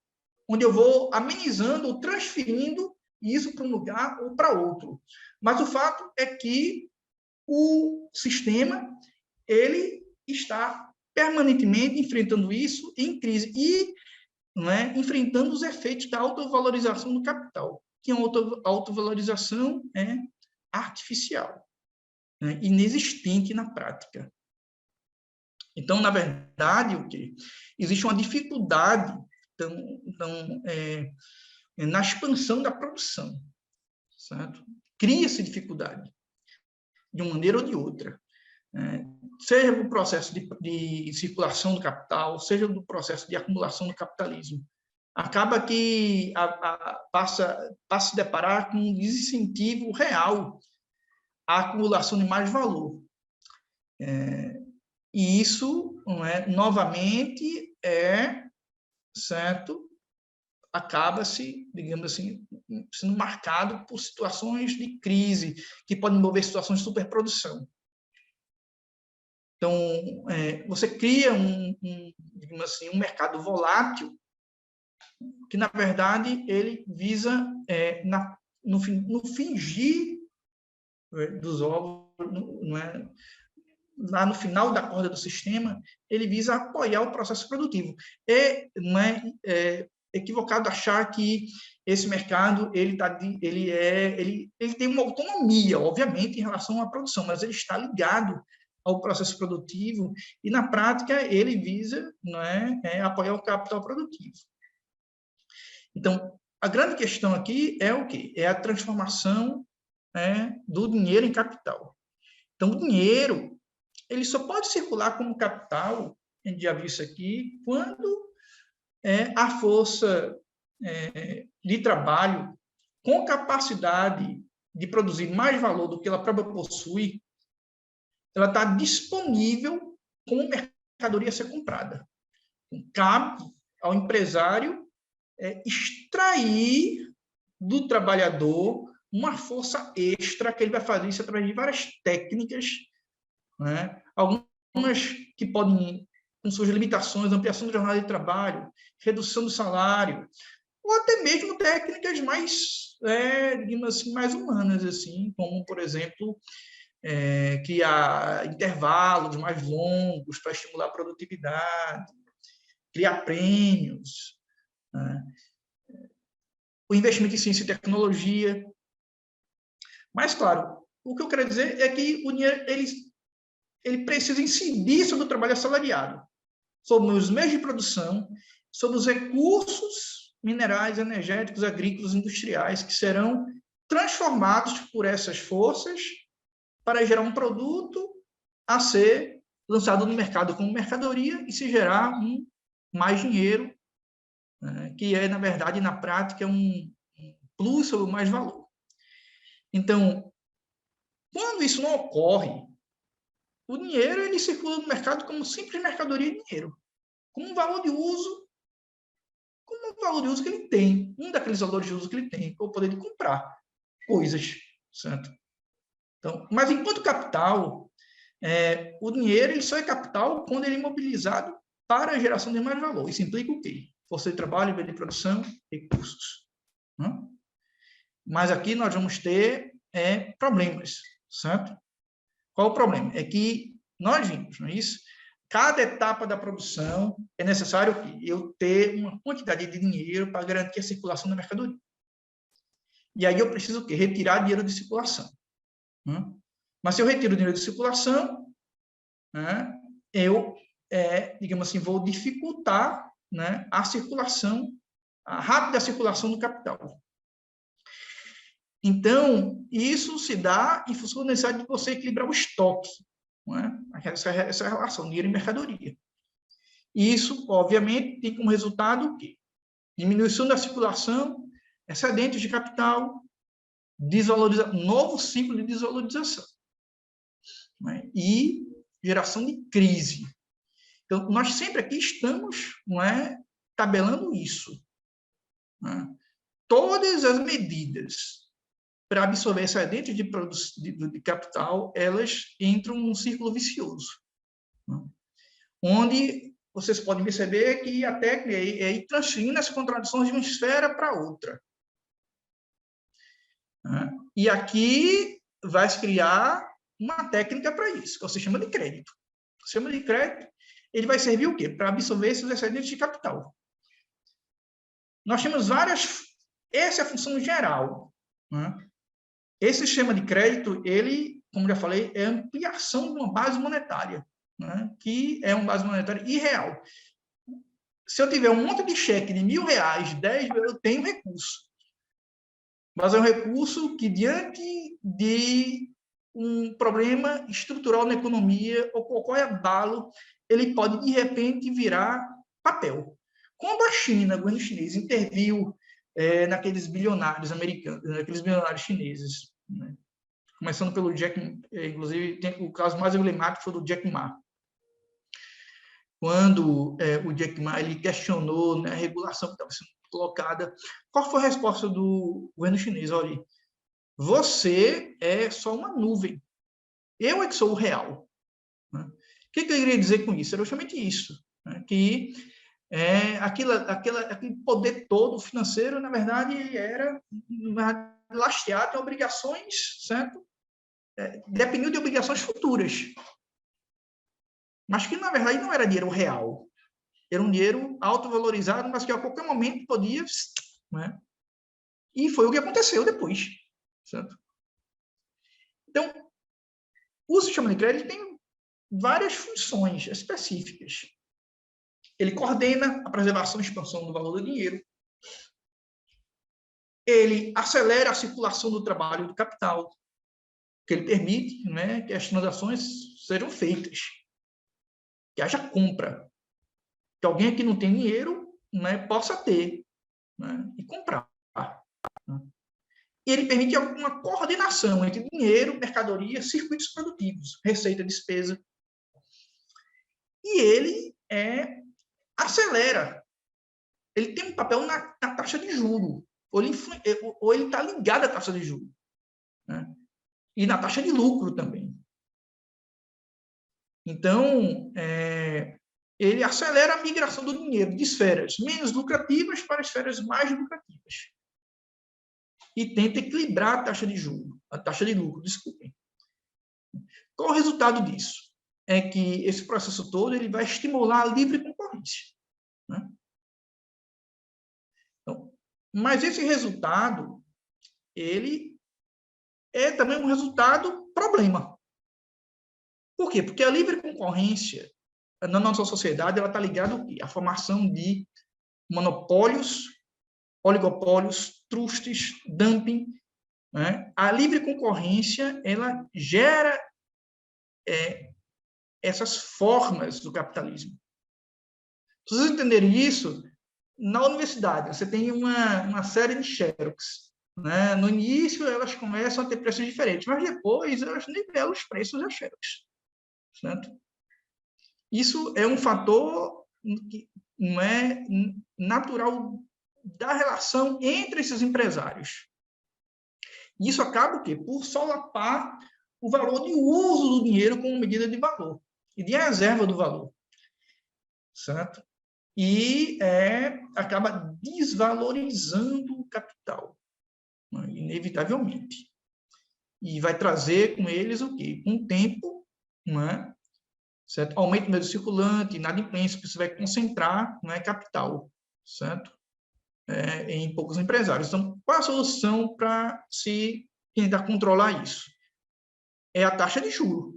onde eu vou amenizando ou transferindo isso para um lugar ou para outro. Mas o fato é que o sistema ele está permanentemente enfrentando isso em crise e enfrentando os efeitos da autovalorização do capital, que é uma autovalorização artificial, inexistente na prática. Então, na verdade, o quê? Existe uma dificuldade na expansão da produção, certo? Cria-se dificuldade, de uma maneira ou de outra. Seja no processo de circulação do capital, seja no processo de acumulação do capitalismo. Acaba que passa a se deparar com um desincentivo real à acumulação de mais valor. E isso, novamente, certo? Acaba-se, digamos assim, sendo marcado por situações de crise, que podem envolver situações de superprodução. Então, você cria digamos assim, um mercado volátil que, na verdade, ele visa, no fingir dos ovos, lá no final da corda do sistema, ele visa apoiar o processo produtivo. Não é equivocado achar que esse mercado ele tem uma autonomia, obviamente, em relação à produção, mas ele está ligado ao processo produtivo e, na prática, ele visa apoiar o capital produtivo. Então, a grande questão aqui é o quê? É a transformação do dinheiro em capital. Então, o dinheiro ele só pode circular como capital, a gente já viu isso aqui, quando a força de trabalho com capacidade de produzir mais valor do que ela própria possui, ela está disponível como mercadoria a ser comprada. Cabe ao empresário extrair do trabalhador uma força extra, que ele vai fazer isso através de várias técnicas, algumas que podem, com suas limitações, ampliação da jornada de trabalho, redução do salário, ou até mesmo técnicas mais, digamos assim, mais humanas, assim, como, por exemplo, criar intervalos mais longos para estimular a produtividade, criar prêmios, né? O investimento em ciência e tecnologia. Mas, claro, o que eu quero dizer é que o dinheiro ele precisa incidir sobre o trabalho assalariado, sobre os meios de produção, sobre os recursos minerais, energéticos, agrícolas, industriais, que serão transformados por essas forças para gerar um produto a ser lançado no mercado como mercadoria e se gerar mais dinheiro, né, que é, na verdade, na prática, um plus sobre mais valor. Então, quando isso não ocorre, o dinheiro ele circula no mercado como simples mercadoria de dinheiro, como um valor de uso, que ele tem, um daqueles valores de uso que ele tem, que é o poder de comprar coisas, certo? Então, mas enquanto capital, o dinheiro ele só é capital quando ele é mobilizado para a geração de mais valor. Isso implica o quê? Força de trabalho, meio de produção, recursos. Né? Mas aqui nós vamos ter problemas, certo? Qual o problema? É que nós vimos, não é isso? Cada etapa da produção é necessário eu ter uma quantidade de dinheiro para garantir a circulação da mercadoria. E aí eu preciso o quê? Retirar dinheiro de circulação. Né? Mas se eu retiro dinheiro de circulação, né, eu, digamos assim, vou dificultar, né, a rápida circulação do capital. Então, isso se dá em função da necessidade de você equilibrar o estoque, não é? Essa relação, dinheiro e mercadoria. Isso, obviamente, tem como resultado o quê? Diminuição da circulação, excedentes de capital, novo ciclo de desvalorização, não é? E geração de crise. Então, nós sempre aqui estamos, não é, tabelando isso. Não é? Todas as medidas para absorver excedentes de capital, elas entram num círculo vicioso, né? Onde vocês podem perceber que a técnica é ir transferindo as contradições de uma esfera para outra. Né? E aqui vai se criar uma técnica para isso, que é o sistema de crédito. O sistema de crédito ele vai servir o quê? Para absorver esses excedentes de capital. Nós temos várias... Essa é a função geral, né? Esse sistema de crédito, ele, como já falei, é a ampliação de uma base monetária, né? Que é uma base monetária irreal. Se eu tiver um monte de cheque de R$1.000, 10 mil, eu tenho recurso. Mas é um recurso que, diante de um problema estrutural na economia ou qualquer abalo, ele pode, de repente, virar papel. Quando a China, o governo chinês, interviu naqueles bilionários americanos, naqueles bilionários chineses, né? Começando pelo Jack, inclusive, tem o caso mais emblemático foi do Jack Ma. Quando o Jack Ma ele questionou, né, a regulação que estava sendo colocada, qual foi a resposta do governo chinês? Olha, você é só uma nuvem, eu é que sou o real. Né? O que eu queria dizer com isso? Era justamente isso, né? Que aquele poder todo financeiro, na verdade, era lastreado em obrigações, certo? Dependia de obrigações futuras. Mas que, na verdade, não era dinheiro real. Era um dinheiro autovalorizado, mas que a qualquer momento podia... Né? E foi o que aconteceu depois. Certo? Então, o sistema de crédito tem várias funções específicas. Ele coordena a preservação e expansão do valor do dinheiro. Ele acelera a circulação do trabalho e do capital, que ele permite, né, que as transações sejam feitas, que haja compra, que alguém que não tem dinheiro, né, possa ter, né, e comprar. Né? E ele permite uma coordenação entre dinheiro, mercadoria, circuitos produtivos, receita, despesa. E ele acelera. Ele tem um papel na taxa de juros, ou ele está ligado à taxa de juros, né? E na taxa de lucro também. Então, ele acelera a migração do dinheiro de esferas menos lucrativas para esferas mais lucrativas. E tenta equilibrar a taxa de juros, a taxa de lucro, desculpem. Qual o resultado disso? É que esse processo todo ele vai estimular a livre concorrência. Mas esse resultado, ele é também um resultado problema. Por quê? Porque a livre concorrência, na nossa sociedade, ela está ligada à formação de monopólios, oligopólios, trustes, dumping, né? A livre concorrência, ela gera essas formas do capitalismo. Se vocês entenderem isso, na universidade, você tem uma série de xerox, né? No início, elas começam a ter preços diferentes, mas depois elas nivelam os preços das xerox, certo? Isso é um fator que não é natural da relação entre esses empresários. Isso acaba o quê? Por solapar o valor de uso do dinheiro como medida de valor e de reserva do valor, certo? E acaba desvalorizando o capital, né? Inevitavelmente. E vai trazer com eles o quê? Um tempo, não é? Certo? Aumento do medo circulante, inadimplência, porque você vai concentrar, não é, capital, certo? Em poucos empresários. Então, qual a solução para se tentar controlar isso? É a taxa de juros.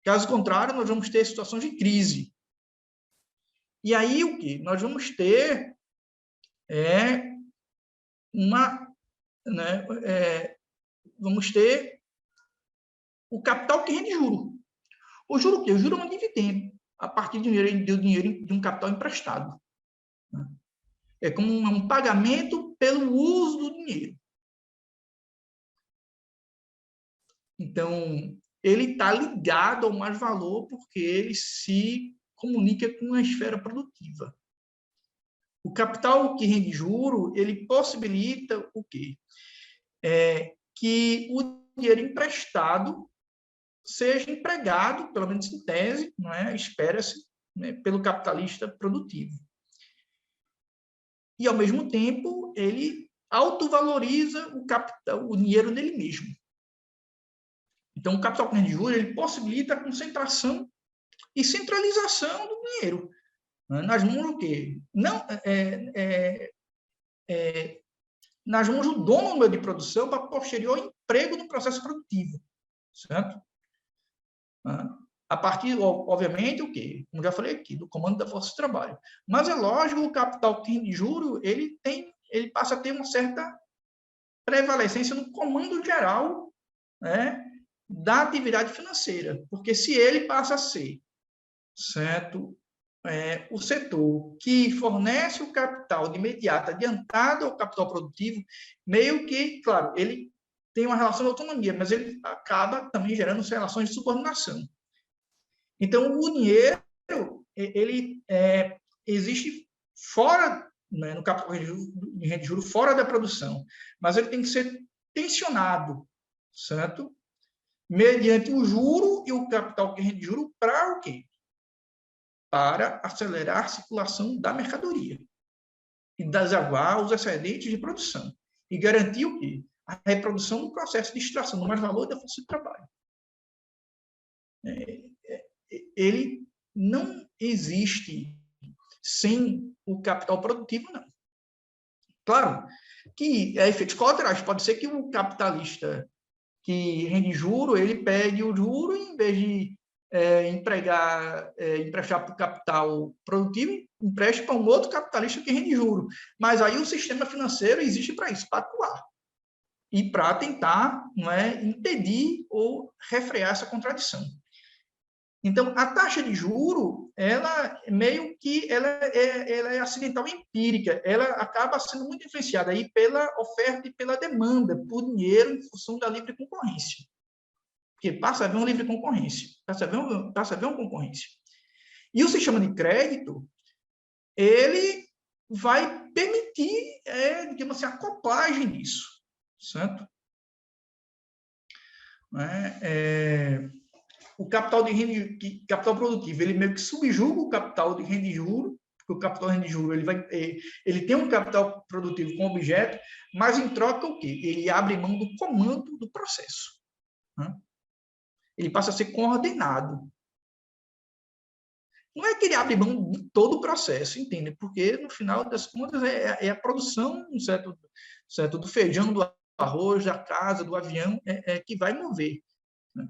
Caso contrário, nós vamos ter situações de crise. E aí, o que? Nós vamos ter vamos ter o capital que rende juro. O juro o quê? O juro é um dividendo a partir do dinheiro de um capital emprestado. É como um pagamento pelo uso do dinheiro. Então, ele está ligado ao mais valor porque ele se comunica com a esfera produtiva. O capital que rende juro, ele possibilita o quê? Que o dinheiro emprestado seja empregado, pelo menos em tese, não é? Espera-se, né, pelo capitalista produtivo. E, ao mesmo tempo, ele autovaloriza o capital, o dinheiro nele mesmo. Então, o capital que rende juros, ele possibilita a concentração e centralização do dinheiro, né, nas mãos do quê? Não, nas mãos do dono do meio de produção para posterior emprego no processo produtivo, certo? A partir, obviamente, o quê? Como já falei aqui, do comando da força de trabalho. Mas é lógico, o capital que rende juro, ele passa a ter uma certa prevalecência no comando geral, né, da atividade financeira, porque se ele passa a ser, certo, o setor que fornece o capital de imediato adiantado ao capital produtivo, meio que, claro, ele tem uma relação de autonomia, mas ele acaba também gerando relações de subordinação. Então, o dinheiro, ele existe fora, né, no capital de renda de juros, fora da produção, mas ele tem que ser tensionado, certo? Mediante o juro e o capital que rende juro para o quê? Para acelerar a circulação da mercadoria e desaguar os excedentes de produção e garantir o quê? A reprodução do processo de extração do mais valor da força de trabalho. Ele não existe sem o capital produtivo, não. Claro que efeitos colaterais. Pode ser que o capitalista que rende juro, ele pegue o juro e, em vez de emprestar para o capital produtivo, empreste para um outro capitalista que rende juro. Mas aí o sistema financeiro existe para isso, para atuar. E para tentar, não é, impedir ou refrear essa contradição. Então, a taxa de juro, ela meio que ela é acidental empírica, ela acaba sendo muito influenciada aí pela oferta e pela demanda por dinheiro em função da livre concorrência. Porque passa a haver uma livre concorrência, passa a haver uma concorrência. E o sistema de crédito, ele vai permitir, digamos assim, a acoplagem disso, certo? O capital de renda, capital produtivo, ele meio que subjuga o capital de renda de juro, porque o capital de renda de juro, ele tem um capital produtivo com objeto, mas em troca o quê? Ele abre mão do comando do processo, né? Ele passa a ser coordenado. Não é que ele abre mão de todo o processo, entende? Porque, no final das contas, é a produção, certo, do feijão, do arroz, da casa, do avião, que vai mover. Né?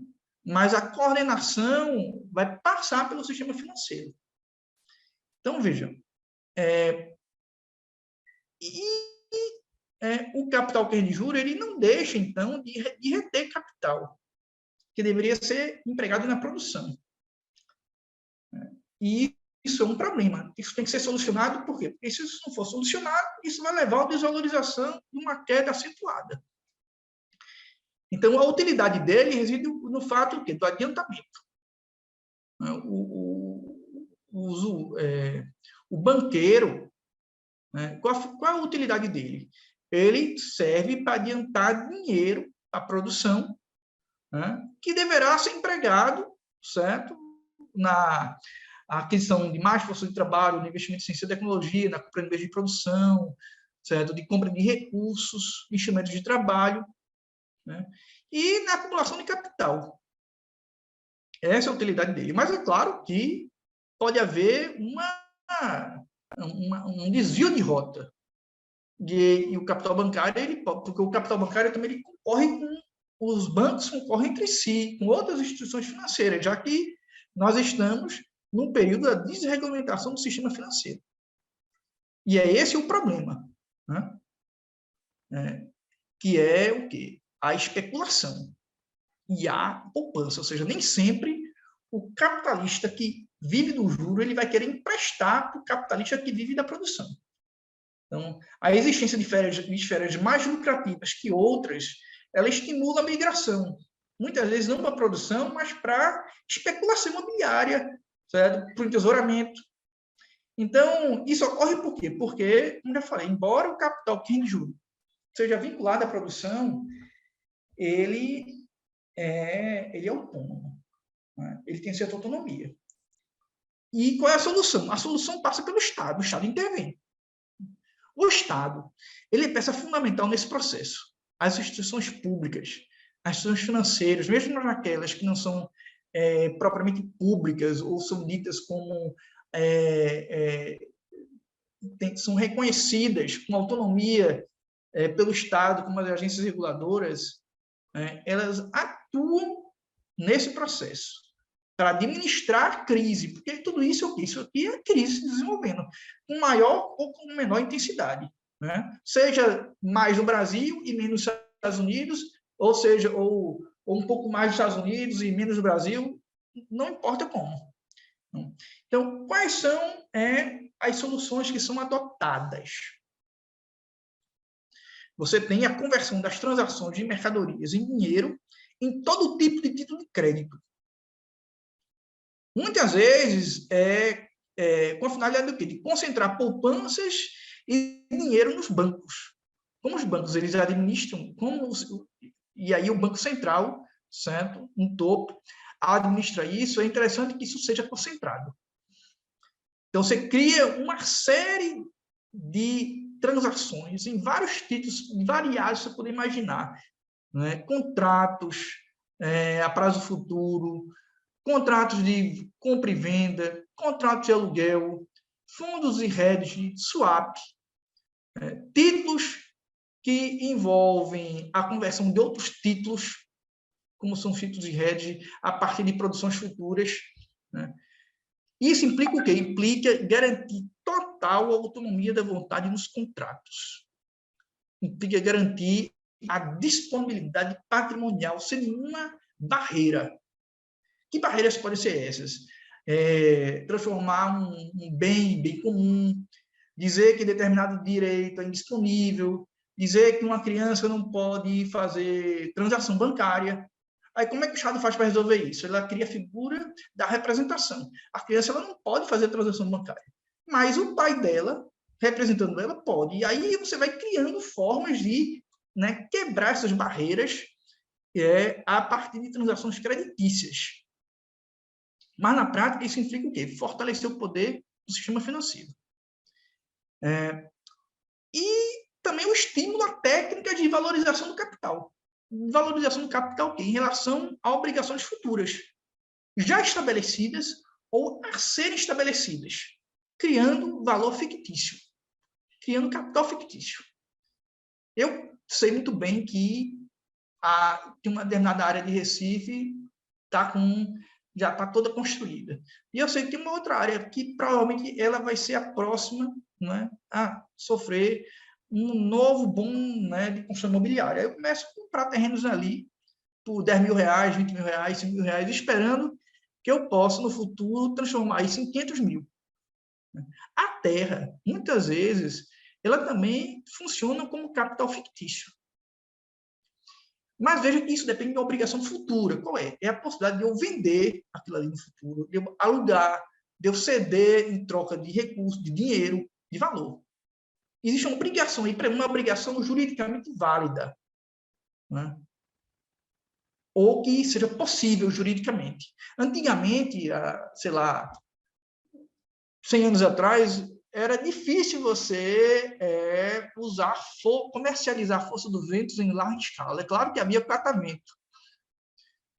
Mas a coordenação vai passar pelo sistema financeiro. Então, vejam, o capital que de juros, ele não deixa, então, de reter capital, que deveria ser empregado na produção. E isso é um problema. Isso tem que ser solucionado, por quê? Porque se isso não for solucionado, isso vai levar à desvalorização e uma queda acentuada. Então, a utilidade dele reside no fato do adiantamento. O banqueiro, né, qual a utilidade dele? Ele serve para adiantar dinheiro à produção, né, que deverá ser empregado, certo? Na aquisição de mais força de trabalho, no investimento em ciência e tecnologia, na compra de meios de produção, certo? De compra de recursos, instrumentos de trabalho, né? E na acumulação de capital. Essa é a utilidade dele. Mas é claro que pode haver um desvio de rota. E o capital bancário, porque o capital bancário também ele concorre com os bancos, concorrem entre si, com outras instituições financeiras, já que nós estamos num período da desregulamentação do sistema financeiro. E é esse o problema, né? Que é o quê? A especulação e a poupança, ou seja, nem sempre o capitalista que vive do juro ele vai querer emprestar para o capitalista que vive da produção. Então, a existência de esferas mais lucrativas que outras, ela estimula a migração. Muitas vezes não para a produção, mas para especulação imobiliária, certo? Para o entesouramento. Então, isso ocorre por quê? Porque, como eu já falei, embora o capital que rende juros seja vinculado à produção, ele é autônomo. Né? Ele tem certa autonomia. E qual é a solução? A solução passa pelo Estado. O Estado intervém. O Estado, ele é peça fundamental nesse processo. As instituições públicas, as instituições financeiras, mesmo naquelas que não são propriamente públicas ou são ditas como são reconhecidas com autonomia pelo Estado, como as agências reguladoras, elas atuam nesse processo para administrar a crise, porque tudo isso é o quê? Isso aqui é a crise se desenvolvendo, com maior ou com menor intensidade. Né? Seja mais no Brasil e menos nos Estados Unidos, ou seja, ou um pouco mais nos Estados Unidos e menos no Brasil, não importa como. Então, quais são as soluções que são adotadas? Você tem a conversão das transações de mercadorias em dinheiro em todo tipo de título de crédito. Muitas vezes com a finalidade do quê? De concentrar poupanças e dinheiro nos bancos. Como os bancos eles administram, e aí o Banco Central, certo? Um topo, administra isso, é interessante que isso seja concentrado. Então, você cria uma série de transações em vários títulos variados que você pode imaginar. Né? Contratos a prazo futuro, contratos de compra e venda, contratos de aluguel, fundos e hedge, swap, títulos que envolvem a conversão de outros títulos, como são títulos de hedge, a partir de produções futuras. Né? Isso implica o quê? Implica garantir total autonomia da vontade nos contratos. Implica garantir a disponibilidade patrimonial sem nenhuma barreira. Que barreiras podem ser essas? Transformar um bem comum, dizer que determinado direito é indisponível, dizer que uma criança não pode fazer transação bancária. Aí, como é que o Estado faz para resolver isso? Ela cria a figura da representação. A criança ela não pode fazer transação bancária, mas o pai dela, representando ela, pode. E aí você vai criando formas de quebrar essas barreiras a partir de transações creditícias. Mas, na prática, isso implica o quê? Fortalecer o poder do sistema financeiro. E também o estímulo à técnica de valorização do capital. Valorização do capital em relação a obrigações futuras, já estabelecidas ou a serem estabelecidas, criando valor fictício, criando capital fictício. Eu sei muito bem que tem uma determinada área de Recife já está toda construída. E eu sei que tem uma outra área que provavelmente ela vai ser a próxima, né, a sofrer um novo boom, né, de construção imobiliária. Eu começo a comprar terrenos ali por R$10 mil, R$20 mil, R$5 mil, esperando que eu possa, no futuro, transformar isso em 500 mil. A terra, muitas vezes, ela também funciona como capital fictício. Mas veja que isso depende de uma obrigação futura. Qual é? É a possibilidade de eu vender aquilo ali no futuro, de eu alugar, de eu ceder em troca de recursos, de dinheiro, de valor. Existe uma obrigação aí, uma obrigação juridicamente válida, né? Ou que seja possível juridicamente. Antigamente, sei lá, 100 anos atrás, era difícil você comercializar a força do vento em larga escala. É claro que havia catavento.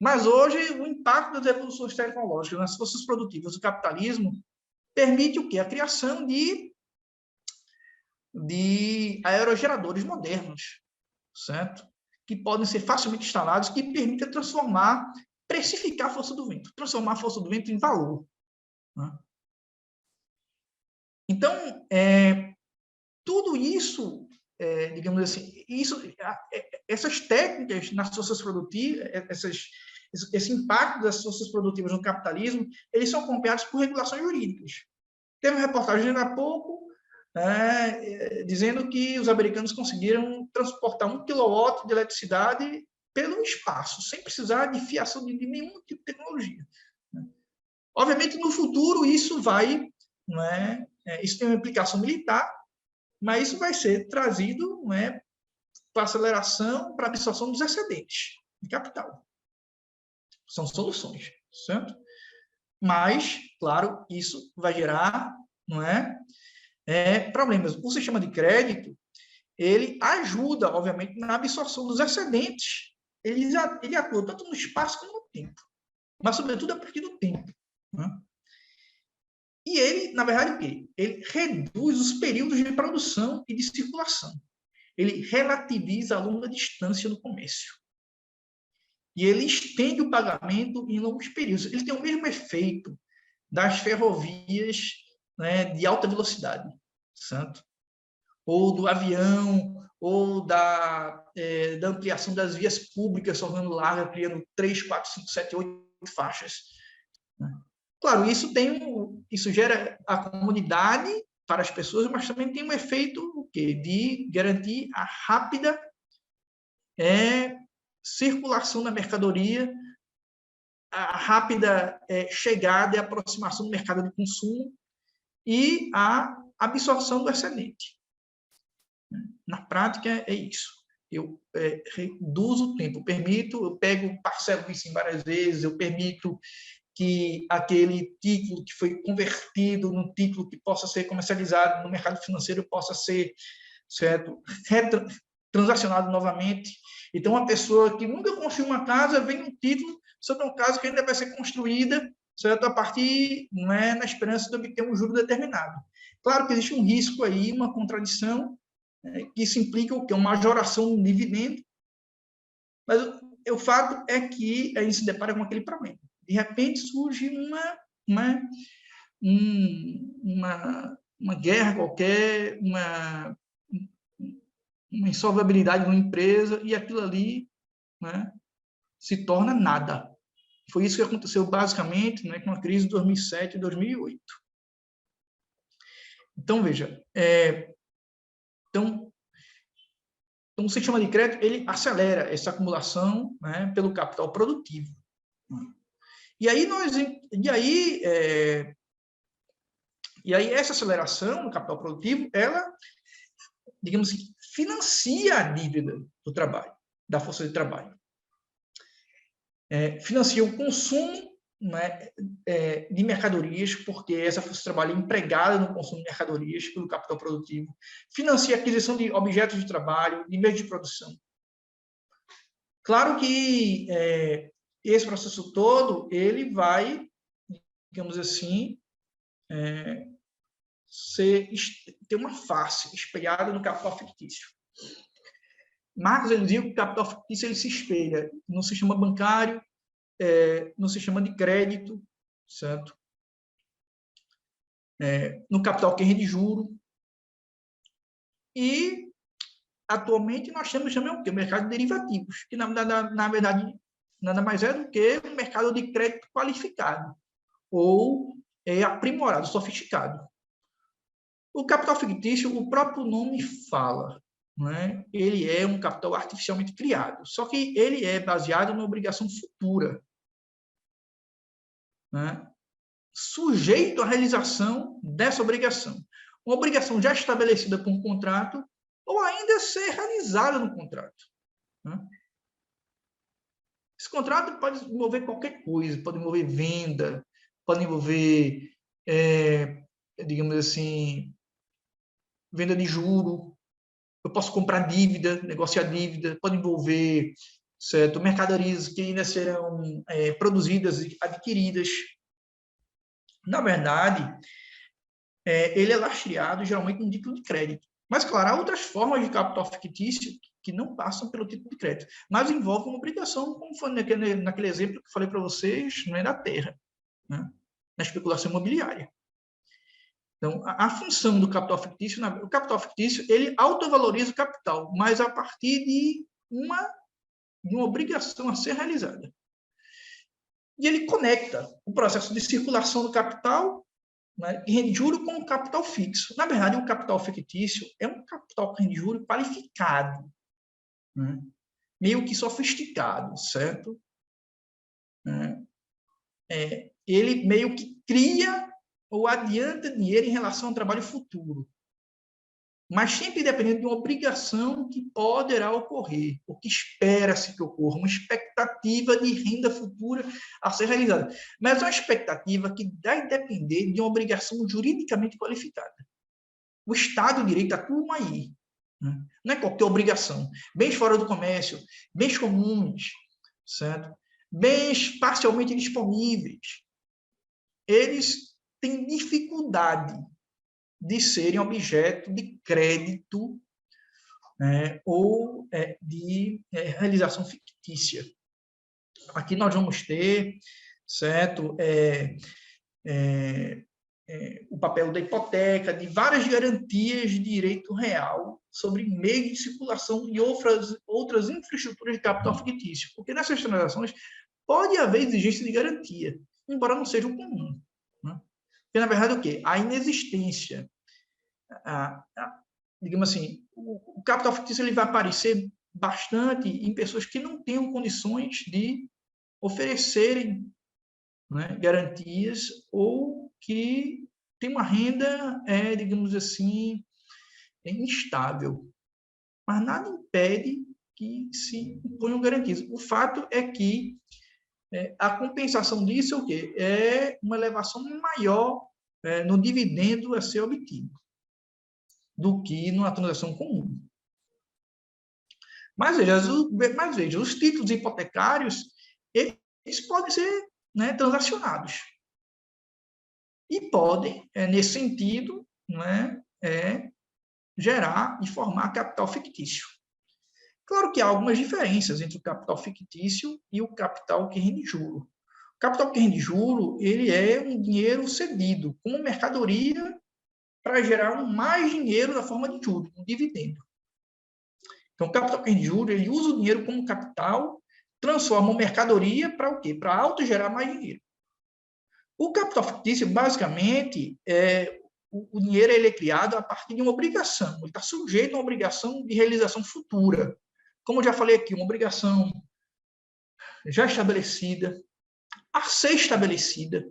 Mas hoje, o impacto das evoluções tecnológicas nas forças produtivas do capitalismo permite o quê? A criação de aerogeradores modernos, certo? Que podem ser facilmente instalados, que permitem precificar a força do vento, transformar a força do vento em valor, né? Então, tudo isso, digamos assim, essas técnicas nas forças produtivas, esse impacto das forças produtivas no capitalismo, eles são acompanhados por regulações jurídicas. Teve uma reportagem há pouco dizendo que os americanos conseguiram transportar 1 kW de eletricidade pelo espaço, sem precisar de fiação de nenhum tipo de tecnologia. Obviamente, no futuro, isso vai, isso tem uma implicação militar, mas isso vai ser trazido, para aceleração, para absorção dos excedentes de capital. São soluções, certo? Mas, claro, isso vai gerar, problemas. O sistema de crédito, ele ajuda, obviamente, na absorção dos excedentes. Ele atua tanto no espaço como no tempo, mas, sobretudo, a partir do tempo, né? E ele, na verdade, o quê? Ele reduz os períodos de produção e de circulação. Ele relativiza a longa distância do comércio. E ele estende o pagamento em longos períodos. Ele tem o mesmo efeito das ferrovias, de alta velocidade, certo? Ou do avião, ou da ampliação das vias públicas, tornando larga, criando 3, 4, 5, 7, 8 faixas. Claro, isso gera a comodidade para as pessoas, mas também tem um efeito o quê? De garantir a rápida circulação da mercadoria, a rápida chegada e aproximação do mercado de consumo e a absorção do excedente. Na prática, é isso. Eu reduzo o tempo, parcelo isso em várias vezes, eu permito que aquele título que foi convertido num título que possa ser comercializado no mercado financeiro possa ser, certo, transacionado novamente. Então, uma pessoa que nunca construiu uma casa vem um título sobre uma casa que ainda vai ser construída, certo, a partir, na esperança de obter um juro determinado. Claro que existe um risco aí, uma contradição, que isso implica o quê? Uma majoração do dividendo, mas o fato é que a gente se depara com aquele problema. De repente surge uma guerra qualquer, uma insolvabilidade de uma empresa, e aquilo ali se torna nada. Foi isso que aconteceu, basicamente, com a crise de 2007 e 2008. Então, veja, então, o sistema de crédito ele acelera essa acumulação pelo capital produtivo. E aí essa aceleração no capital produtivo, ela, digamos assim, financia a dívida do trabalho, da força de trabalho. Financia o consumo de mercadorias, porque essa força de trabalho é empregada no consumo de mercadorias pelo capital produtivo. Financia a aquisição de objetos de trabalho, de meios de produção. Claro que esse processo todo, ele vai, digamos assim, ter uma face espelhada no capital fictício. Marx ele dizia que o capital fictício ele se espelha no sistema bancário, no sistema de crédito, certo? No capital que rende juro. E, atualmente, nós temos também o quê? O mercado de derivativos, que, na verdade, nada mais é do que um mercado de crédito qualificado, ou aprimorado, sofisticado. O capital fictício, o próprio nome fala, né? Ele é um capital artificialmente criado, só que ele é baseado na obrigação futura, né? Sujeito à realização dessa obrigação. Uma obrigação já estabelecida com o contrato ou ainda ser realizada no contrato, né? Esse contrato pode envolver qualquer coisa, pode envolver venda, pode envolver, digamos assim, venda de juro. Eu posso comprar dívida, negociar dívida, pode envolver, certo, mercadorias que ainda serão produzidas e adquiridas. Na verdade, ele é lastreado geralmente no título de crédito. Mas, claro, há outras formas de capital fictício que não passam pelo título de crédito, mas envolvem uma obrigação, como foi naquele exemplo que eu falei para vocês, não é da terra, né? Na especulação imobiliária. Então, a função do capital fictício, o capital fictício, ele autovaloriza o capital, mas a partir de uma obrigação a ser realizada. E ele conecta o processo de circulação do capital, né, que rende juro, com o capital fixo. Na verdade, o capital fictício é um capital que rende juro qualificado, né, meio que sofisticado, certo? Ele meio que cria ou adianta dinheiro em relação ao trabalho futuro, mas sempre dependendo de uma obrigação que poderá ocorrer, ou que espera-se que ocorra, uma expectativa de renda futura a ser realizada. Mas é uma expectativa que deve depender de uma obrigação juridicamente qualificada. O Estado de Direito atua aí, né? Não é qualquer obrigação. Bens fora do comércio, bens comuns, certo? Bens parcialmente disponíveis, eles têm dificuldade de serem objeto de crédito, ou de realização fictícia. Aqui nós vamos ter, certo, o papel da hipoteca, de várias garantias de direito real sobre meios de circulação e outras infraestruturas de capital fictício, porque nessas transações pode haver exigência de garantia, embora não seja o comum, né? Porque, na verdade, o quê? A inexistência, digamos assim, o capital fictício ele vai aparecer bastante em pessoas que não tenham condições de oferecerem, né, garantias, ou que têm uma renda, digamos assim, instável. Mas nada impede que se imponham garantias. O fato é que a compensação disso é o quê? É uma elevação maior no dividendo a ser obtido do que numa transação comum. Mas veja, os títulos hipotecários, eles podem ser, né, transacionados. E podem, nesse sentido, né, gerar e formar capital fictício. Claro que há algumas diferenças entre o capital fictício e o capital que rende juro. O capital que rende juro, ele é um dinheiro cedido como mercadoria para gerar mais dinheiro na forma de juros, um dividendo. Então, o capital que rende juro, ele usa o dinheiro como capital, transforma uma mercadoria para o quê? Para autogerar mais dinheiro. O capital fictício, basicamente, o dinheiro ele é criado a partir de uma obrigação. Ele está sujeito a uma obrigação de realização futura. Como eu já falei aqui, uma obrigação já estabelecida, a ser estabelecida,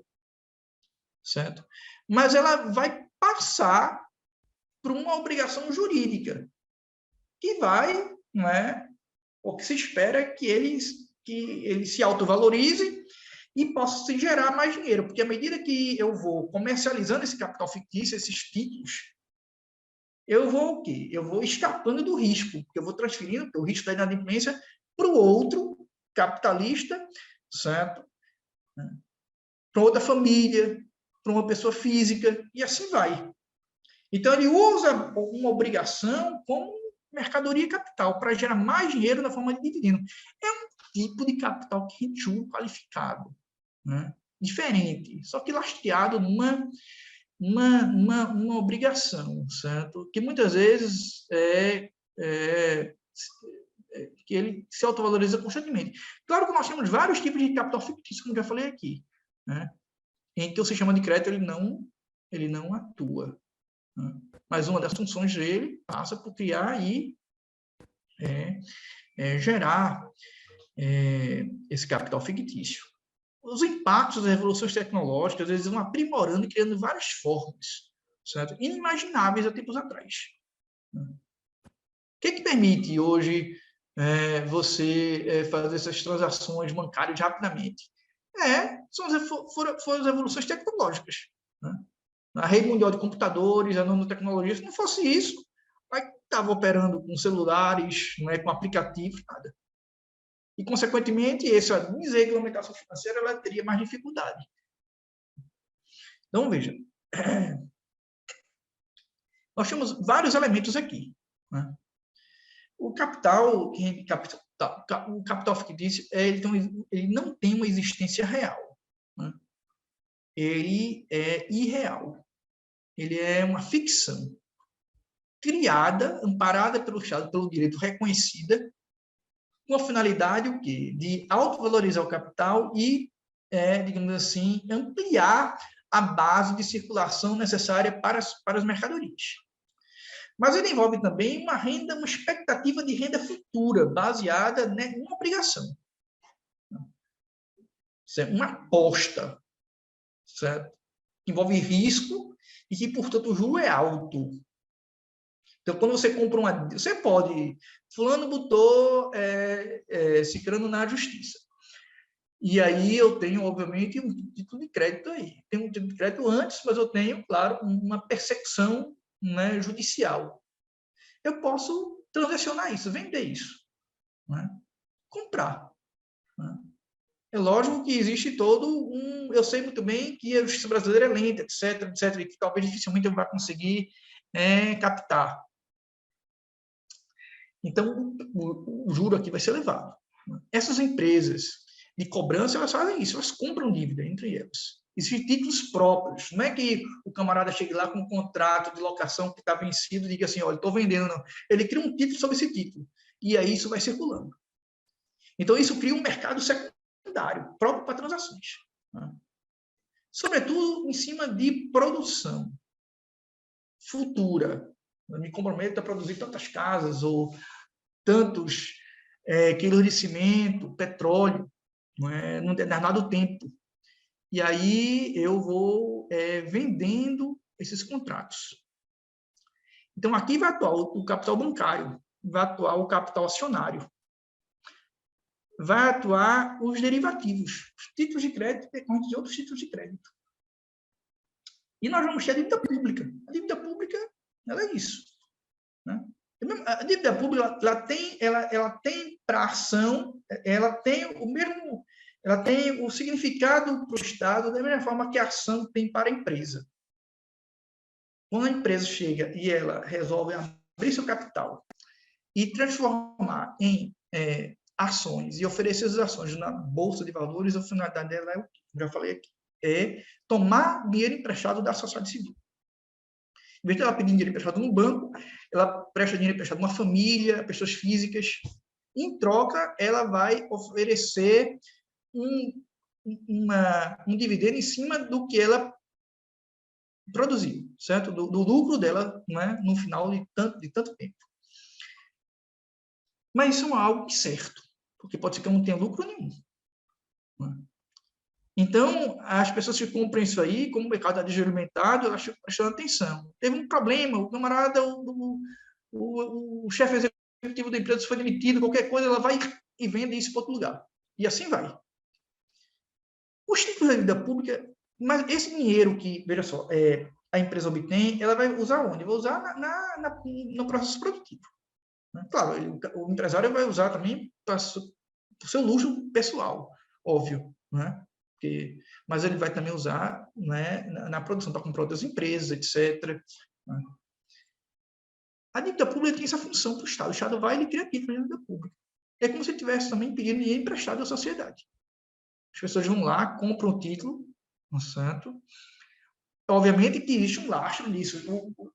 certo? Mas ela vai passar por uma obrigação jurídica, que vai, né, o que se espera é que ele se autovalorize e possa se gerar mais dinheiro, porque à medida que eu vou comercializando esse capital fictício, esses títulos, eu vou o quê? Eu vou escapando do risco, porque eu vou transferindo o risco da inadimplência para o outro capitalista, certo? para outra família, para uma pessoa física, e assim vai. Então, ele usa uma obrigação como mercadoria capital para gerar mais dinheiro na forma de dividendo. É um tipo de capital que rende juro qualificado, né? Diferente, só que lastreado numa obrigação, certo? Que muitas vezes que ele se autovaloriza constantemente. Claro que nós temos vários tipos de capital fictício, como já falei aqui, né? Em que o sistema de crédito ele não atua, né? Mas uma das funções dele passa por criar e gerar esse capital fictício. Os impactos das revoluções tecnológicas, eles vão aprimorando e criando várias formas, certo? Inimagináveis há tempos atrás. O que permite hoje você fazer essas transações bancárias rapidamente? Foram as revoluções tecnológicas, né? A rede mundial de computadores, a nanotecnologia, se não fosse isso, estava operando com celulares, não é, com aplicativos, nada. E, consequentemente, essa desregulamentação financeira ela teria mais dificuldade. Então, veja, nós temos vários elementos aqui, né? O capital fictício, ele não tem uma existência real, né? Ele é irreal. Ele é uma ficção criada, amparada pelo Estado, pelo direito, reconhecida, com a finalidade o quê? De autovalorizar o capital e, digamos assim, ampliar a base de circulação necessária para as mercadorias. Mas ele envolve também uma expectativa de renda futura, baseada em uma obrigação. Uma aposta, certo? Que envolve risco e que, portanto, o juro é alto. Então, quando você compra você pode... Fulano botou Cicrano na justiça. E aí eu tenho, obviamente, um título de crédito aí. Tenho um título de crédito antes, mas eu tenho, claro, uma persecução, né, judicial. Eu posso transacionar isso, vender isso, né? Comprar, né? É lógico que existe eu sei muito bem que a justiça brasileira é lenta, etc., e que talvez dificilmente eu vá conseguir captar. Então, o juro aqui vai ser elevado. Essas empresas de cobrança, elas fazem isso, elas compram dívida entre elas. Existem títulos próprios. Não é que o camarada chegue lá com um contrato de locação que está vencido e diga assim, olha, estou vendendo, não. Ele cria um título sobre esse título. E aí isso vai circulando. Então, isso cria um mercado secundário, próprio para transações, né? Sobretudo em cima de produção futura. Eu me comprometo a produzir tantas casas ou tantos quilos de cimento, petróleo, não é, num determinado tempo. E aí eu vou vendendo esses contratos. Então, aqui vai atuar o capital bancário, vai atuar o capital acionário, vai atuar os derivativos, os títulos de crédito decorrentes de outros títulos de crédito. E nós vamos ter a dívida pública. A dívida pública, ela é isso, né? A dívida pública, ela tem para a ação, ela tem o significado para o Estado da mesma forma que a ação tem para a empresa. Quando a empresa chega e ela resolve abrir seu capital e transformar em ações e oferecer as ações na Bolsa de Valores, a finalidade dela é o que eu já falei aqui, é tomar dinheiro emprestado da sociedade civil. Em vez de ela pedir dinheiro emprestado no banco, ela presta dinheiro emprestado a uma família, a pessoas físicas. Em troca, ela vai oferecer um dividendo em cima do que ela produziu, certo? Do lucro dela, né, no final de tanto tempo. Mas isso é algo certo, porque pode ser que eu não tenha lucro nenhum, né? Então, as pessoas que compram isso aí, como o mercado está desregulamentado, elas estão prestando atenção. Teve um problema, o camarada, o chefe executivo da empresa foi demitido, qualquer coisa, ela vai e vende isso para outro lugar. E assim vai. Os títulos da dívida pública, mas esse dinheiro que, veja só, a empresa obtém, ela vai usar onde? Vai usar no processo produtivo. Claro, o empresário vai usar também para o seu luxo pessoal, óbvio, né? Porque mas ele vai também usar, né, na produção para comprar outras empresas, etc. Né? A dívida pública tem essa função para o Estado. O Estado vai e cria título de dívida pública. É como se estivesse também pedindo dinheiro emprestado à sociedade. As pessoas vão lá, compram o título, não é certo? Obviamente que existe um lastro nisso.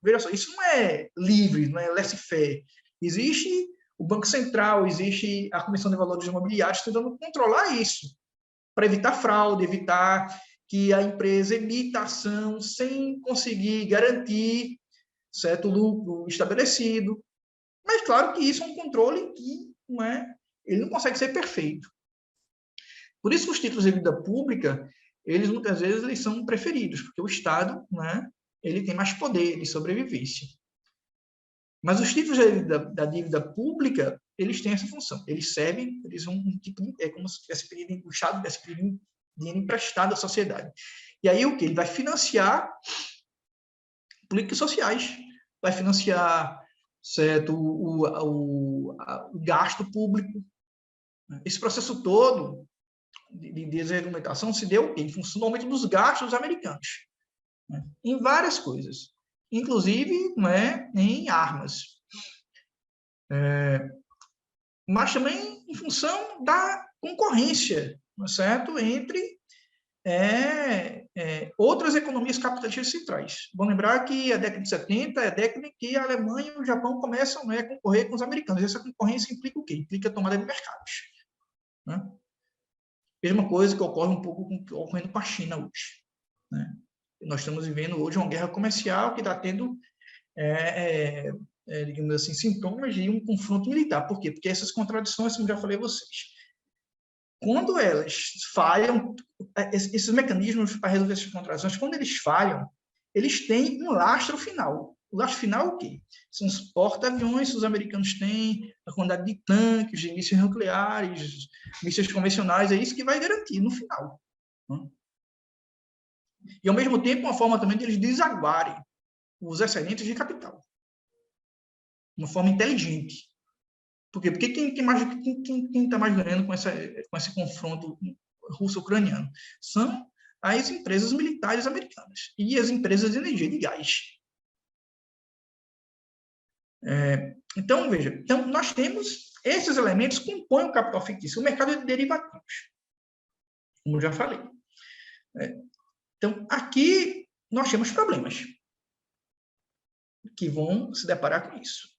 Veja só, isso não é livre, não é laissez-faire. Existe o Banco Central, existe a Comissão de Valores Imobiliários tentando controlar isso, para evitar fraude, evitar que a empresa emita ação sem conseguir garantir certo lucro estabelecido. Mas, claro que isso é um controle que não é, ele não consegue ser perfeito. Por isso que os títulos de dívida pública, eles muitas vezes eles são preferidos, porque o Estado, né, ele tem mais poder de sobrevivência. Mas os títulos da dívida pública, eles têm essa função. Eles servem, eles são um tipo de, é como se tivesse pedido, o Estado tivesse pedido dinheiro emprestado à sociedade. E aí o que? Ele vai financiar políticas sociais, vai financiar certo, o gasto público. Esse processo todo de desregulamentação se deu em função do aumento dos gastos americanos, né, em várias coisas, inclusive, né, em armas. Mas também em função da concorrência, não é certo, entre outras economias capitalistas centrais. Vamos lembrar que a década de 70 é a década em que a Alemanha e o Japão começam, né, a concorrer com os americanos. E essa concorrência implica o quê? Implica a tomada de mercados. Né? Mesma coisa que ocorre um pouco ocorrendo com a China hoje. Né? Nós estamos vivendo hoje uma guerra comercial que está tendo, digamos assim, sintomas de um confronto militar. Por quê? Porque essas contradições, como já falei a vocês, quando elas falham, esses mecanismos para resolver essas contradições, quando eles falham, eles têm um lastro final. O lastro final é o quê? São os porta-aviões que os americanos têm, a quantidade de tanques, de mísseis nucleares, mísseis convencionais, é isso que vai garantir no final. E, ao mesmo tempo, uma forma também de eles desaguarem os excedentes de capital. De uma forma inteligente. Por quê? Porque quem está mais ganhando com esse confronto russo-ucraniano? São as empresas militares americanas e as empresas de energia de gás. Então, veja, então, nós temos esses elementos que compõem o capital fictício, o mercado de derivativos, como eu já falei. Então, aqui nós temos problemas que vão se deparar com isso.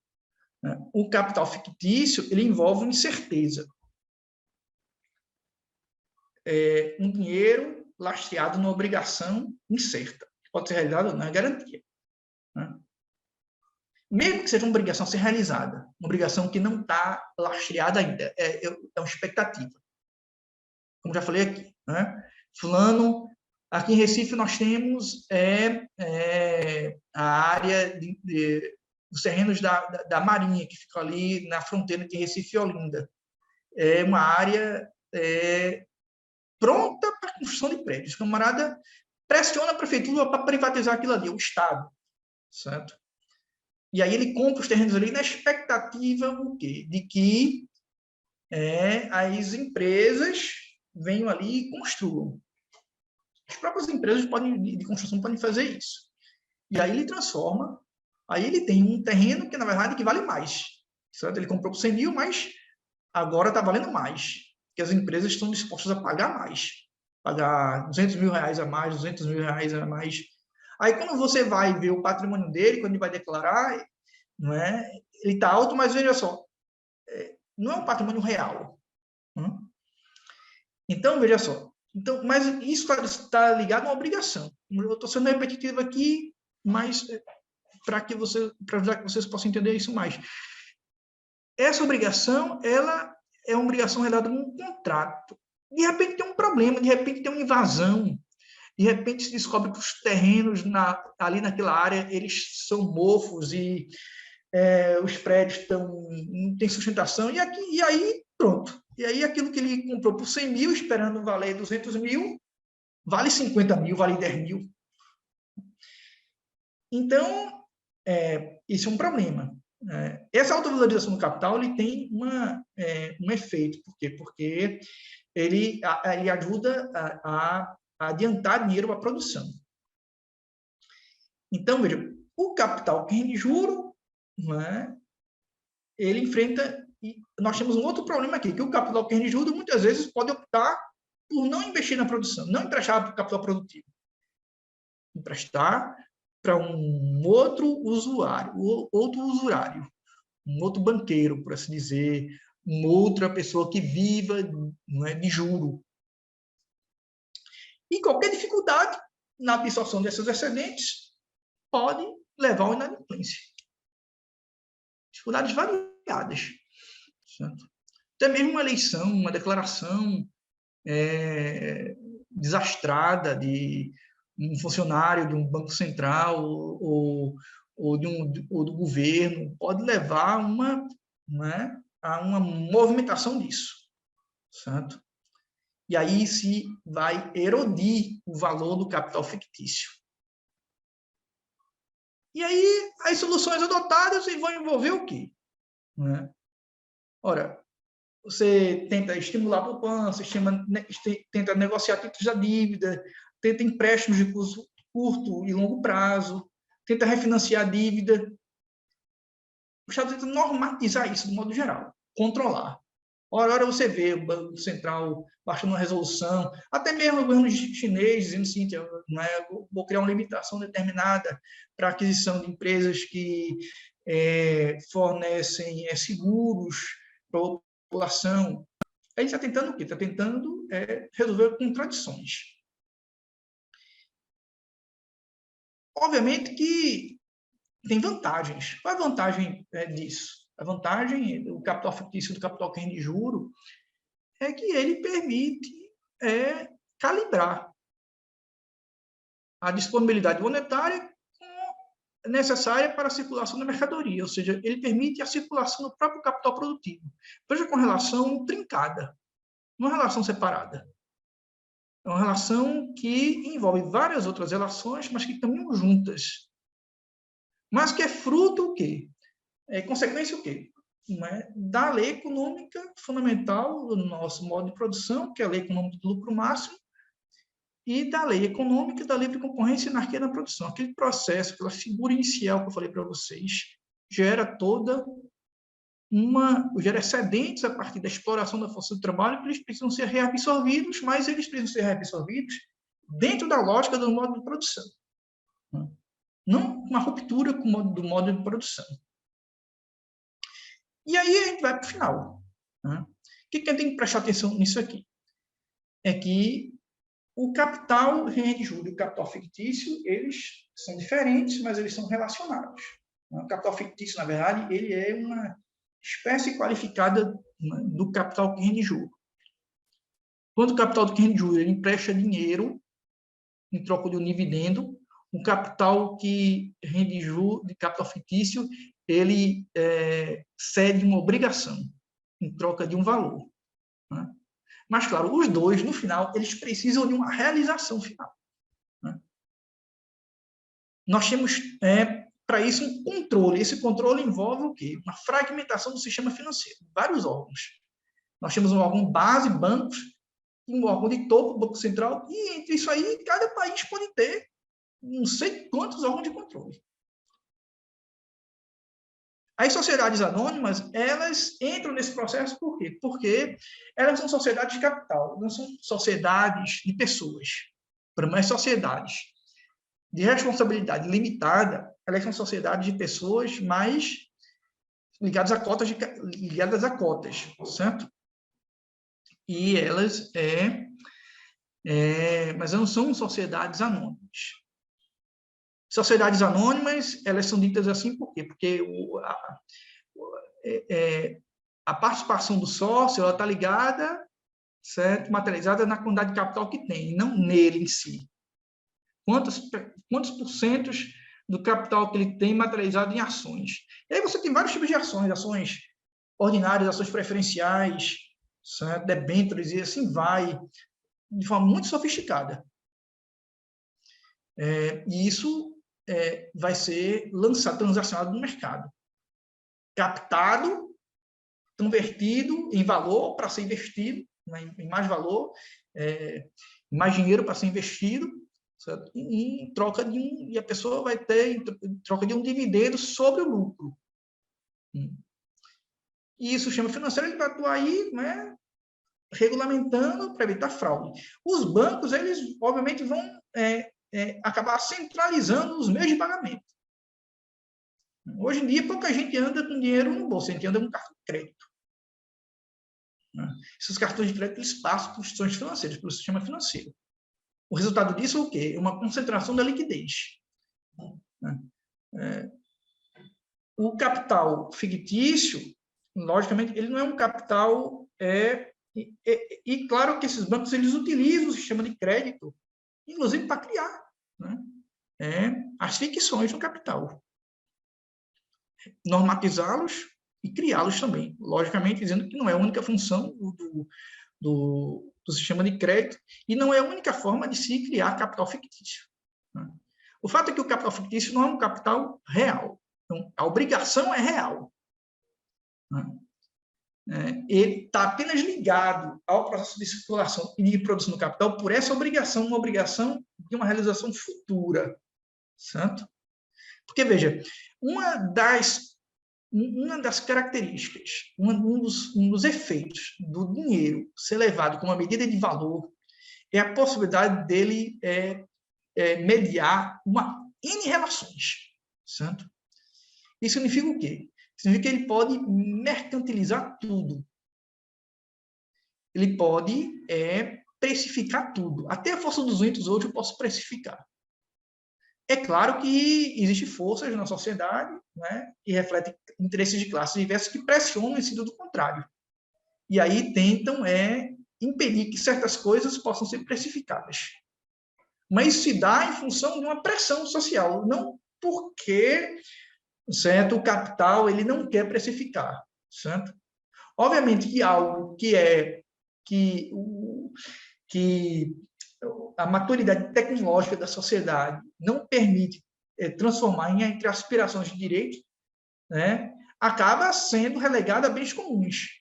O capital fictício, ele envolve uma incerteza. Um dinheiro lastreado numa obrigação incerta, que pode ser realizada ou não é garantia. Mesmo que seja uma obrigação a ser realizada, uma obrigação que não está lastreada ainda, é uma expectativa. Como já falei aqui, né? Fulano, aqui em Recife nós temos a área dos terrenos da Marinha, que fica ali na fronteira de Recife e Olinda. É uma área pronta para a construção de prédios. O camarada pressiona a prefeitura para privatizar aquilo ali, o Estado, certo? E aí ele compra os terrenos ali na expectativa o quê? De que as empresas venham ali e construam. As próprias empresas de construção podem fazer isso. E aí ele transforma, aí ele tem um terreno que, na verdade, que vale mais. Certo? Ele comprou por 100 mil, mas agora está valendo mais. Porque as empresas estão dispostas a pagar mais. Pagar 200 mil reais a mais, 200 mil reais a mais. Aí, quando você vai ver o patrimônio dele, quando ele vai declarar, não é? Ele está alto, mas veja só, não é um patrimônio real. Então, veja só. Então, mas isso está ligado a uma obrigação. Eu estou sendo repetitivo aqui, mas para ajudar que vocês possam entender isso mais. Essa obrigação, ela é uma obrigação relatada a um contrato. De repente tem um problema, de repente tem uma invasão, de repente se descobre que os terrenos ali naquela área eles são mofos e os prédios não têm sustentação, e aí pronto. E aí aquilo que ele comprou por 100 mil, esperando valer 200 mil, vale 50 mil, vale 10 mil. Então, isso é um problema. Essa autovalorização do capital ele tem um efeito. Por quê? Porque ele ajuda a adiantar dinheiro para a produção. Então, veja, o capital que rende juro, né, ele enfrenta... E nós temos um outro problema aqui, que o capital que rende juro, muitas vezes, pode optar por não investir na produção, não emprestar para o capital produtivo. Emprestar para um outro usuário, um outro banqueiro, por assim dizer, uma outra pessoa que viva, não é, de juro. E qualquer dificuldade na absorção desses excedentes pode levar à inadimplência. Dificuldades variadas. Certo? Até mesmo uma eleição, uma declaração desastrada de um funcionário de um banco central ou do governo pode levar a uma movimentação disso. Certo? E aí se vai erodir o valor do capital fictício. E aí as soluções adotadas vão envolver o quê? Né? Ora, você tenta estimular a poupança, tenta negociar títulos da dívida, tenta empréstimos de curto e longo prazo, tenta refinanciar a dívida. O Estado tenta normatizar isso de modo geral, controlar. Ora você vê o Banco Central baixando uma resolução, até mesmo o governo chinês dizendo assim, vou criar uma limitação determinada para a aquisição de empresas que fornecem seguros para a população. Ele está tentando o quê? Está tentando resolver contradições. Obviamente que tem vantagens. Qual é a vantagem disso? A vantagem do capital fictício, do capital que rende juro, é que ele permite calibrar a disponibilidade monetária necessária para a circulação da mercadoria, ou seja, ele permite a circulação do próprio capital produtivo. Veja com relação trincada, não é uma relação separada. É uma relação que envolve várias outras relações, mas que caminham juntas. Mas que é fruto o quê? É consequência o quê? Da lei econômica fundamental do nosso modo de produção, que é a lei econômica do lucro máximo, e da lei econômica da livre concorrência e anarquia na produção. Aquele processo, aquela figura inicial que eu falei para vocês, gera gera excedentes a partir da exploração da força do trabalho, que eles precisam ser reabsorvidos, mas eles precisam ser reabsorvidos dentro da lógica do modo de produção. Não uma ruptura do modo de produção. E aí a gente vai para o final. O que a gente tem que prestar atenção nisso aqui? É que o capital rende juro e o capital fictício, eles são diferentes, mas eles são relacionados. O capital fictício, na verdade, ele é uma espécie qualificada do capital que rende juro. Quando o capital que rende juro ele empresta dinheiro em troca de um dividendo, o capital que rende juro, de capital fictício, ele cede uma obrigação em troca de um valor. Né? Mas, claro, os dois, no final, eles precisam de uma realização final. Né? Nós temos, para isso, um controle. Esse controle envolve o quê? Uma fragmentação do sistema financeiro, vários órgãos. Nós temos um órgão base, bancos, um órgão de topo, Banco Central, e entre isso aí, cada país pode ter não sei quantos órgãos de controle. As sociedades anônimas, elas entram nesse processo por quê? Porque elas são sociedades de capital, não são sociedades de pessoas. As sociedades de responsabilidade limitada, elas são sociedades de pessoas mais ligadas a cotas, certo? E elas mas não são sociedades anônimas. Sociedades anônimas, elas são ditas assim por quê? Porque a participação do sócio está ligada, certo? Materializada na quantidade de capital que tem, não nele em si. Quantos porcentos do capital que ele tem materializado em ações? E aí você tem vários tipos de ações ordinárias, ações preferenciais, certo? Debêntures, e assim vai, de forma muito sofisticada. E isso vai ser lançado, transacionado no mercado. Captado, convertido em valor para ser investido, em mais valor, mais dinheiro para ser investido, certo? Em troca e a pessoa vai ter em troca de um dividendo sobre o lucro. E isso, o sistema financeiro, ele vai atuar aí, né, regulamentando para evitar fraude. Os bancos, eles, obviamente, vão acabar centralizando os meios de pagamento. Hoje em dia, pouca gente anda com dinheiro no bolso, a gente anda com cartão de crédito. Esses cartões de crédito, eles passam por instituições financeiras, pelo sistema financeiro. O resultado disso é o quê? É uma concentração da liquidez. O capital fictício, logicamente, ele não é um capital... E claro que esses bancos, eles utilizam o sistema de crédito, inclusive para criar, né, as ficções no capital. Normatizá-los e criá-los também. Logicamente, dizendo que não é a única função do sistema de crédito e não é a única forma de se criar capital fictício. O fato é que o capital fictício não é um capital real. Então, a obrigação é real. Ele está apenas ligado ao processo de circulação e de produção do capital por essa obrigação, uma obrigação de uma realização futura. Certo? Porque, veja, uma das características, um dos efeitos do dinheiro ser levado como uma medida de valor é a possibilidade dele mediar N relações. Certo? Isso significa o quê? Significa que ele pode mercantilizar tudo. Ele pode precificar tudo. Até a força dos ventos hoje eu posso precificar. É claro que existem forças na sociedade, né, que refletem interesses de classes diversas que pressionam em sentido contrário. E aí tentam impedir que certas coisas possam ser precificadas. Mas isso se dá em função de uma pressão social, não porque, certo, o capital ele não quer precificar, certo? Obviamente que algo que a maturidade tecnológica da sociedade não permite transformar entre aspirações de direito, né, acaba sendo relegada a bens comuns.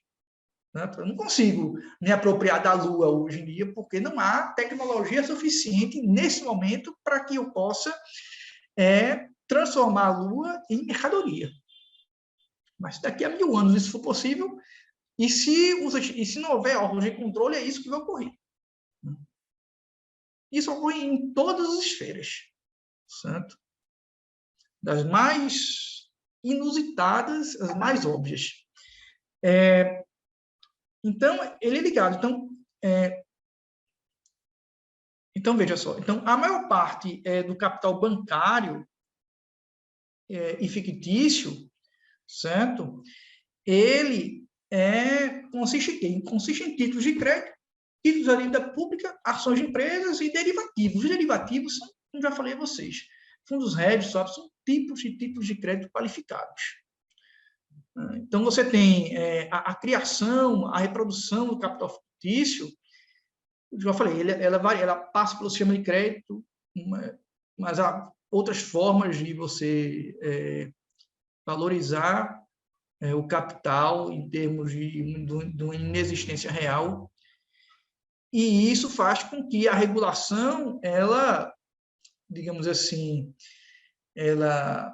Né? Eu não consigo me apropriar da Lua hoje em dia, porque não há tecnologia suficiente nesse momento para que eu possa transformar a Lua em mercadoria. Mas daqui a 1000 anos isso for possível, e se não houver órgãos de controle, é isso que vai ocorrer. Isso ocorre em todas as esferas, certo? Das mais inusitadas, as mais óbvias. Então, ele é ligado. Então, veja só. Então, a maior parte do capital bancário e fictício, certo? Ele consiste em quê? Consiste em títulos de crédito, títulos da dívida pública, ações de empresas e derivativos. Os derivativos são, como já falei a vocês, fundos hedge, são tipos de títulos de crédito qualificados. Então, você tem a criação, a reprodução do capital fictício, como eu falei, ela passa pelo sistema de crédito, mas há outras formas de você valorizar o capital em termos de uma inexistência real. E isso faz com que a regulação, ela, digamos assim, ela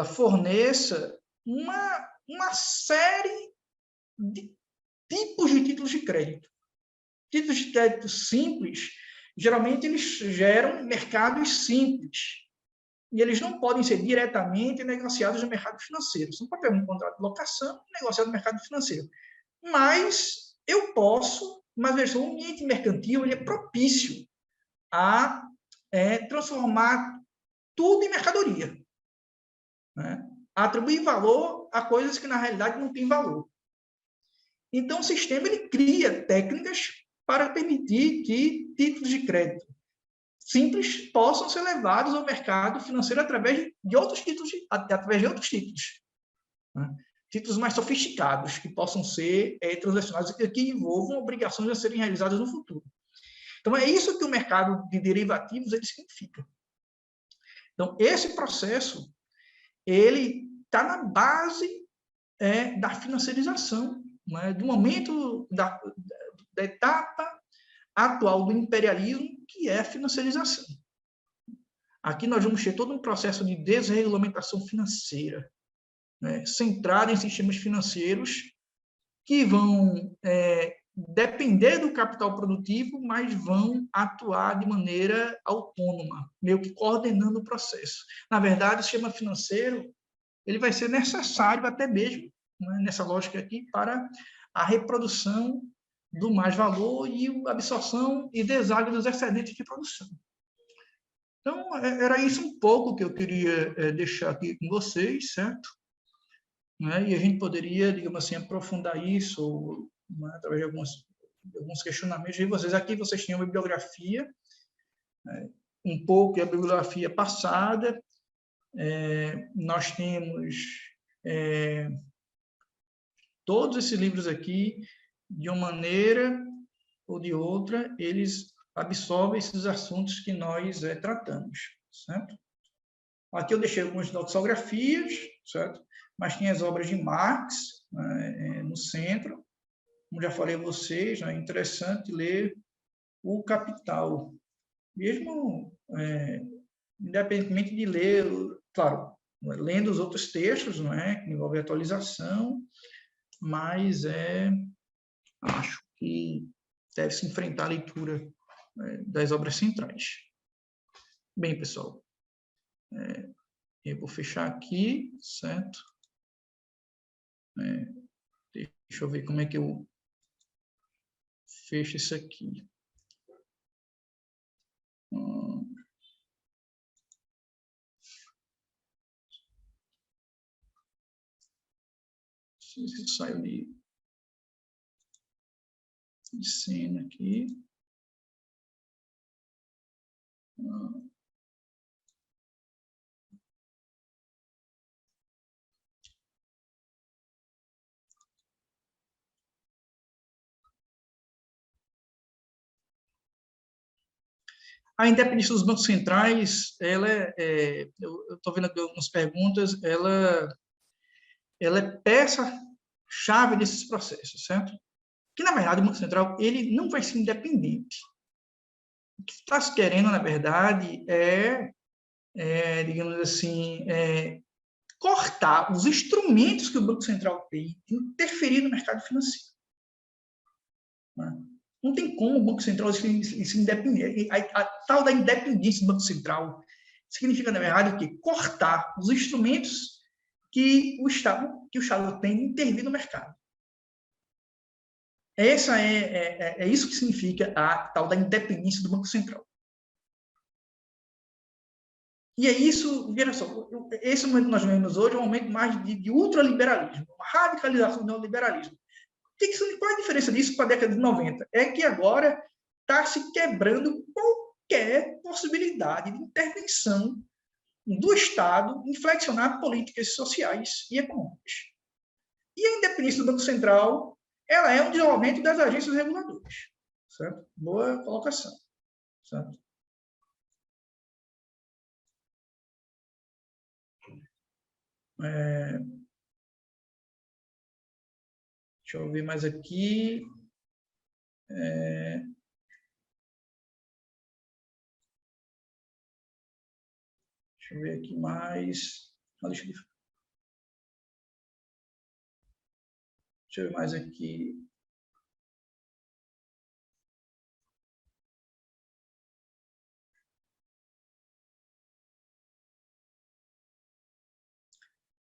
forneça uma série de tipos de títulos de crédito. Títulos de crédito simples, geralmente eles geram mercados simples. E eles não podem ser diretamente negociados no mercado financeiro. Você não pode pegar um contrato de locação e negociar no mercado financeiro. Mas eu posso, mas veja, o ambiente mercantil ele é propício a transformar tudo em mercadoria. Né? A atribuir valor a coisas que, na realidade, não têm valor. Então, o sistema ele cria técnicas para permitir que títulos de crédito simples possam ser levados ao mercado financeiro através de outros títulos, né? Títulos mais sofisticados, que possam ser transacionados e que envolvam obrigações a serem realizadas no futuro. Então, é isso que o mercado de derivativos ele significa. Então, esse processo ele está na base da financiarização, né? Do momento da etapa atual do imperialismo, que é a financiarização. Aqui nós vamos ter todo um processo de desregulamentação financeira, né, centrado em sistemas financeiros que vão depender do capital produtivo, mas vão atuar de maneira autônoma, meio que coordenando o processo. Na verdade, o sistema financeiro ele vai ser necessário até mesmo, né, nessa lógica aqui, para a reprodução do mais-valor e a absorção e deságio dos excedentes de produção. Então, era isso um pouco que eu queria deixar aqui com vocês, certo? Né? E a gente poderia, digamos assim, aprofundar isso, né, através de alguns questionamentos de vocês. Aqui vocês tinham a bibliografia, né, um pouco da bibliografia passada. Nós temos todos esses livros aqui, de uma maneira ou de outra, eles absorvem esses assuntos que nós tratamos, certo? Aqui eu deixei algumas doxografias, certo? Mas tem as obras de Marx, né, no centro. Como já falei a vocês, é interessante ler o Capital. Mesmo, independentemente de ler, claro, lendo os outros textos, não é? Que envolve atualização, mas acho que deve se enfrentar a leitura das obras centrais. Bem, pessoal, eu vou fechar aqui, certo? Deixa eu ver como é que eu fecho isso aqui. Se eu saio de cena aqui. A independência dos bancos centrais, ela eu estou vendo aqui algumas perguntas, ela é peça-chave desses processos, certo? Que, na verdade, o Banco Central ele não vai ser independente. O que está se querendo, na verdade, digamos assim, cortar os instrumentos que o Banco Central tem de interferir no mercado financeiro. Não tem como o Banco Central se independer. A tal da independência do Banco Central significa, na verdade, o quê? Cortar os instrumentos que o Estado tem de intervir no mercado. É isso que significa a tal da independência do Banco Central. E é isso, veja só, esse momento que nós vivemos hoje é um momento mais de ultraliberalismo, uma radicalização do neoliberalismo. Qual é a diferença disso para a década de 90? É que agora está se quebrando qualquer possibilidade de intervenção do Estado em flexionar políticas sociais e econômicas. E a independência do Banco Central ela é um desenvolvimento das agências reguladoras. Certo? Boa colocação. Certo? Deixa eu ver mais aqui. Deixa eu ver aqui mais. Deixa eu ver mais aqui.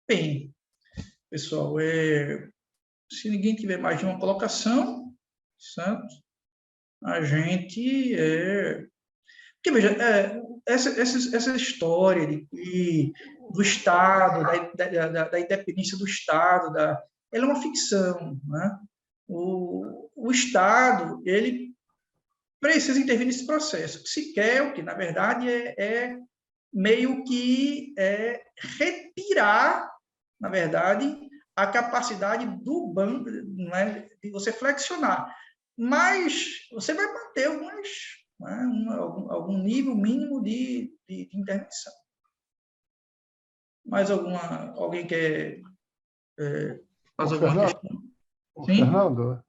Bem, pessoal, se ninguém tiver mais de uma colocação, certo? A gente porque, veja, essa história do Estado, da independência do Estado, ela é uma ficção. Né? O Estado ele precisa intervir nesse processo. O que se quer, o que, na verdade, meio que retirar, na verdade, a capacidade do banco, né, de você flexionar. Mas você vai manter algum nível mínimo de intervenção. Mais alguém quer fazer alguma questão? Fernando,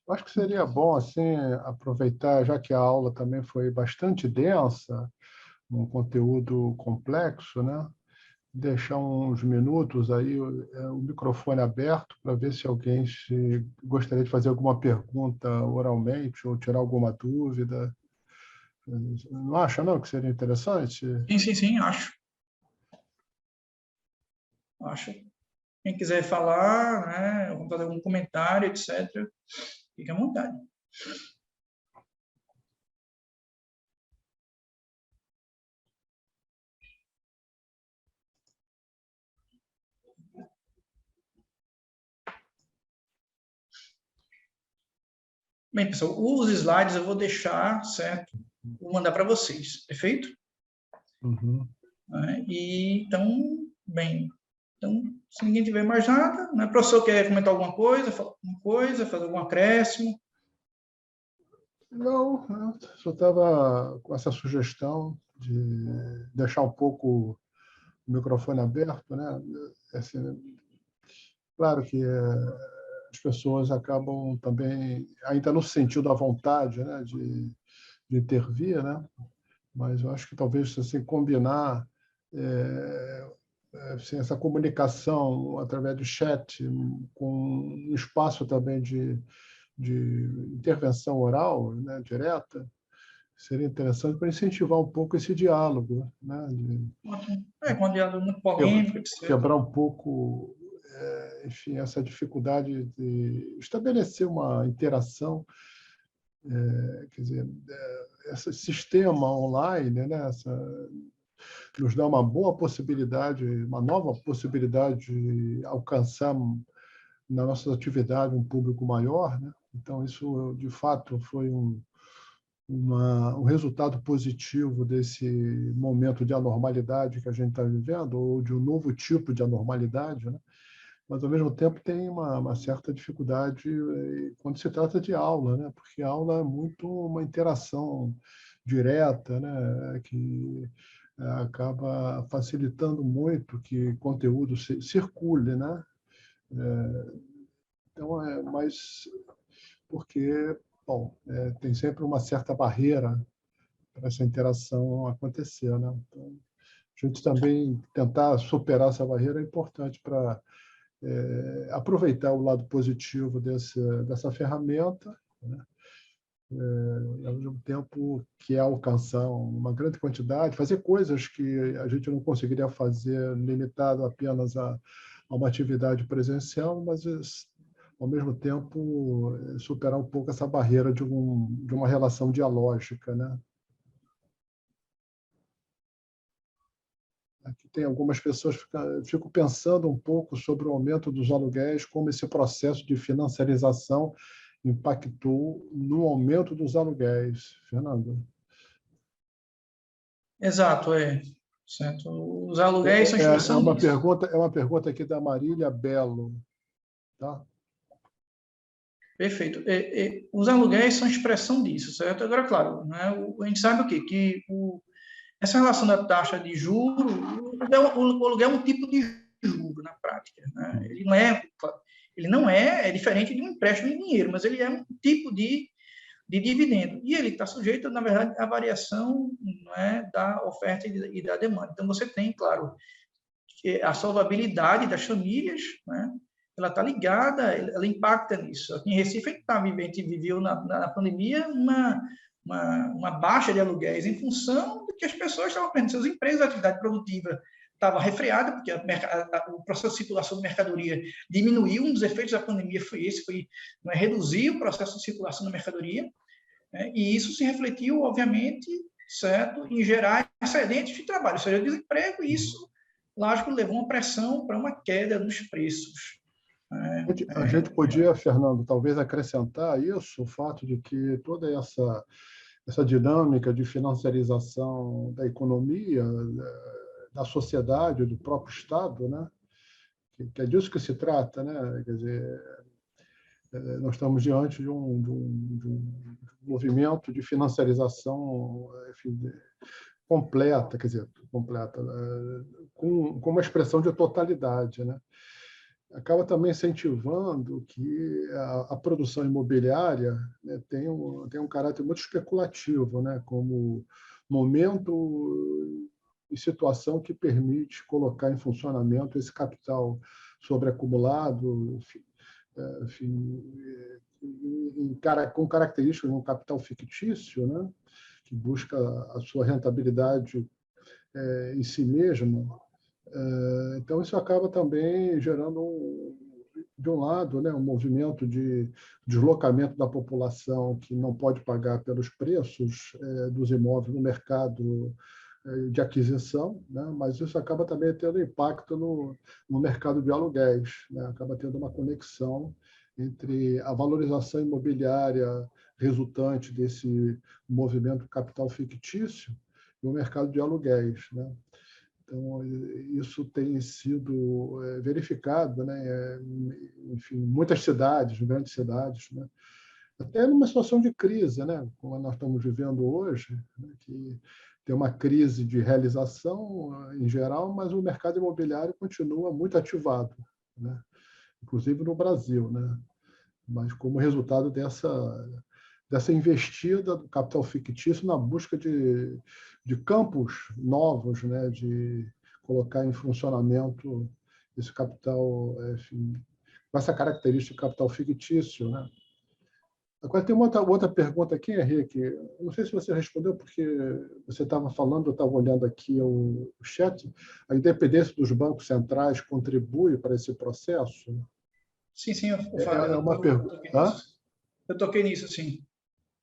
Acho que seria bom assim aproveitar, já que a aula também foi bastante densa, um conteúdo complexo, né? Deixar uns minutos aí o microfone aberto para ver se alguém gostaria de fazer alguma pergunta oralmente ou tirar alguma dúvida. Não acha, não, que seria interessante? Sim, acho. Acho. Quem quiser falar, né, fazer algum comentário, etc., fique à vontade. Bem, pessoal, os slides eu vou deixar, certo? Vou mandar para vocês, perfeito? Uhum. Então, bem, então, se ninguém tiver mais nada, né, o professor quer comentar alguma coisa, falar alguma coisa, fazer algum acréscimo? Não, eu só estava com essa sugestão de deixar um pouco o microfone aberto, né? Assim, claro que as pessoas acabam também ainda no sentido da vontade, né, de intervir, né? Mas eu acho que talvez assim combinar assim, essa comunicação através do chat com um espaço também de intervenção oral, né, direta, seria interessante para incentivar um pouco esse diálogo, né, Ótimo. Com um diálogo muito polêmico, etc. quebrar um pouco, enfim, essa dificuldade de estabelecer uma interação, quer dizer, esse sistema online, né, nos dá uma boa possibilidade, uma nova possibilidade de alcançar na nossa atividade um público maior, né? Então isso de fato foi um resultado positivo desse momento de anormalidade que a gente está vivendo, ou de um novo tipo de anormalidade, né? Mas, ao mesmo tempo, tem uma certa dificuldade quando se trata de aula, né? Porque a aula é muito uma interação direta, né? Que acaba facilitando muito que conteúdo circule, né? Então, mas porque, bom, tem sempre uma certa barreira para essa interação acontecer, né? Então, a gente também tentar superar essa barreira é importante para aproveitar o lado positivo dessa ferramenta, né? Ao mesmo tempo que é alcançar uma grande quantidade, fazer coisas que a gente não conseguiria fazer limitado apenas a uma atividade presencial, mas ao mesmo tempo superar um pouco essa barreira de uma relação dialógica, né? Aqui tem algumas pessoas que ficam pensando um pouco sobre o aumento dos aluguéis, como esse processo de financiarização impactou no aumento dos aluguéis. Fernando? Exato, certo. Os aluguéis são expressão disso. É uma pergunta aqui da Marília Belo. Tá? Perfeito. Os aluguéis são expressão disso, certo? Agora, claro, né, a gente sabe o quê? Essa relação da taxa de juros, o aluguel é um tipo de juro na prática. Né? Ele não é diferente de um empréstimo em dinheiro, mas ele é um tipo de dividendo. E ele está sujeito, na verdade, à variação, não é, da oferta e da demanda. Então, você tem, claro, a solvabilidade das famílias, né? Ela está ligada, ela impacta nisso. Aqui em Recife, a gente viveu na pandemia uma baixa de aluguéis em função de que as pessoas estavam perdendo seus empregos, a atividade produtiva estava refreada, porque o processo de circulação de mercadoria diminuiu. Um dos efeitos da pandemia foi esse, reduzir o processo de circulação da mercadoria, né? E isso se refletiu, obviamente, certo, em gerar excedentes de trabalho, ou seja, desemprego, e isso, lógico, levou uma pressão para uma queda nos preços. A gente podia, Fernando, talvez acrescentar isso, o fato de que toda essa dinâmica de financiarização da economia, da sociedade, do próprio Estado, né? Que é disso que se trata, né? Quer dizer, nós estamos diante de um movimento de financiarização, enfim, completa, quer dizer, completa, com uma expressão de totalidade, né? acaba também incentivando que a produção imobiliária, né, tem um caráter muito especulativo, né, como momento e situação que permite colocar em funcionamento esse capital sobreacumulado, enfim, com características de um capital fictício, né, que busca a sua rentabilidade em si mesmo. Então, isso acaba também gerando, de um lado, né, um movimento de deslocamento da população que não pode pagar pelos preços dos imóveis no mercado de aquisição, né, mas isso acaba também tendo impacto no mercado de aluguéis, né, acaba tendo uma conexão entre a valorização imobiliária resultante desse movimento capital fictício e o mercado de aluguéis, né? Então, isso tem sido verificado, né? Enfim, em muitas cidades, grandes cidades, né? Até numa situação de crise, né? Como nós estamos vivendo hoje, né? Que tem uma crise de realização em geral, mas o mercado imobiliário continua muito ativado, né? Inclusive no Brasil, né? Mas como resultado dessa investida do capital fictício na busca de campos novos, né, de colocar em funcionamento esse capital, enfim, com essa característica de capital fictício, né? Agora, tem uma outra pergunta aqui, Henrique. Não sei se você respondeu, porque você estava falando, eu estava olhando aqui o chat. A independência dos bancos centrais contribui para esse processo? Sim, sim, É uma eu pergunta. toquei nisso. Eu toquei nisso, sim.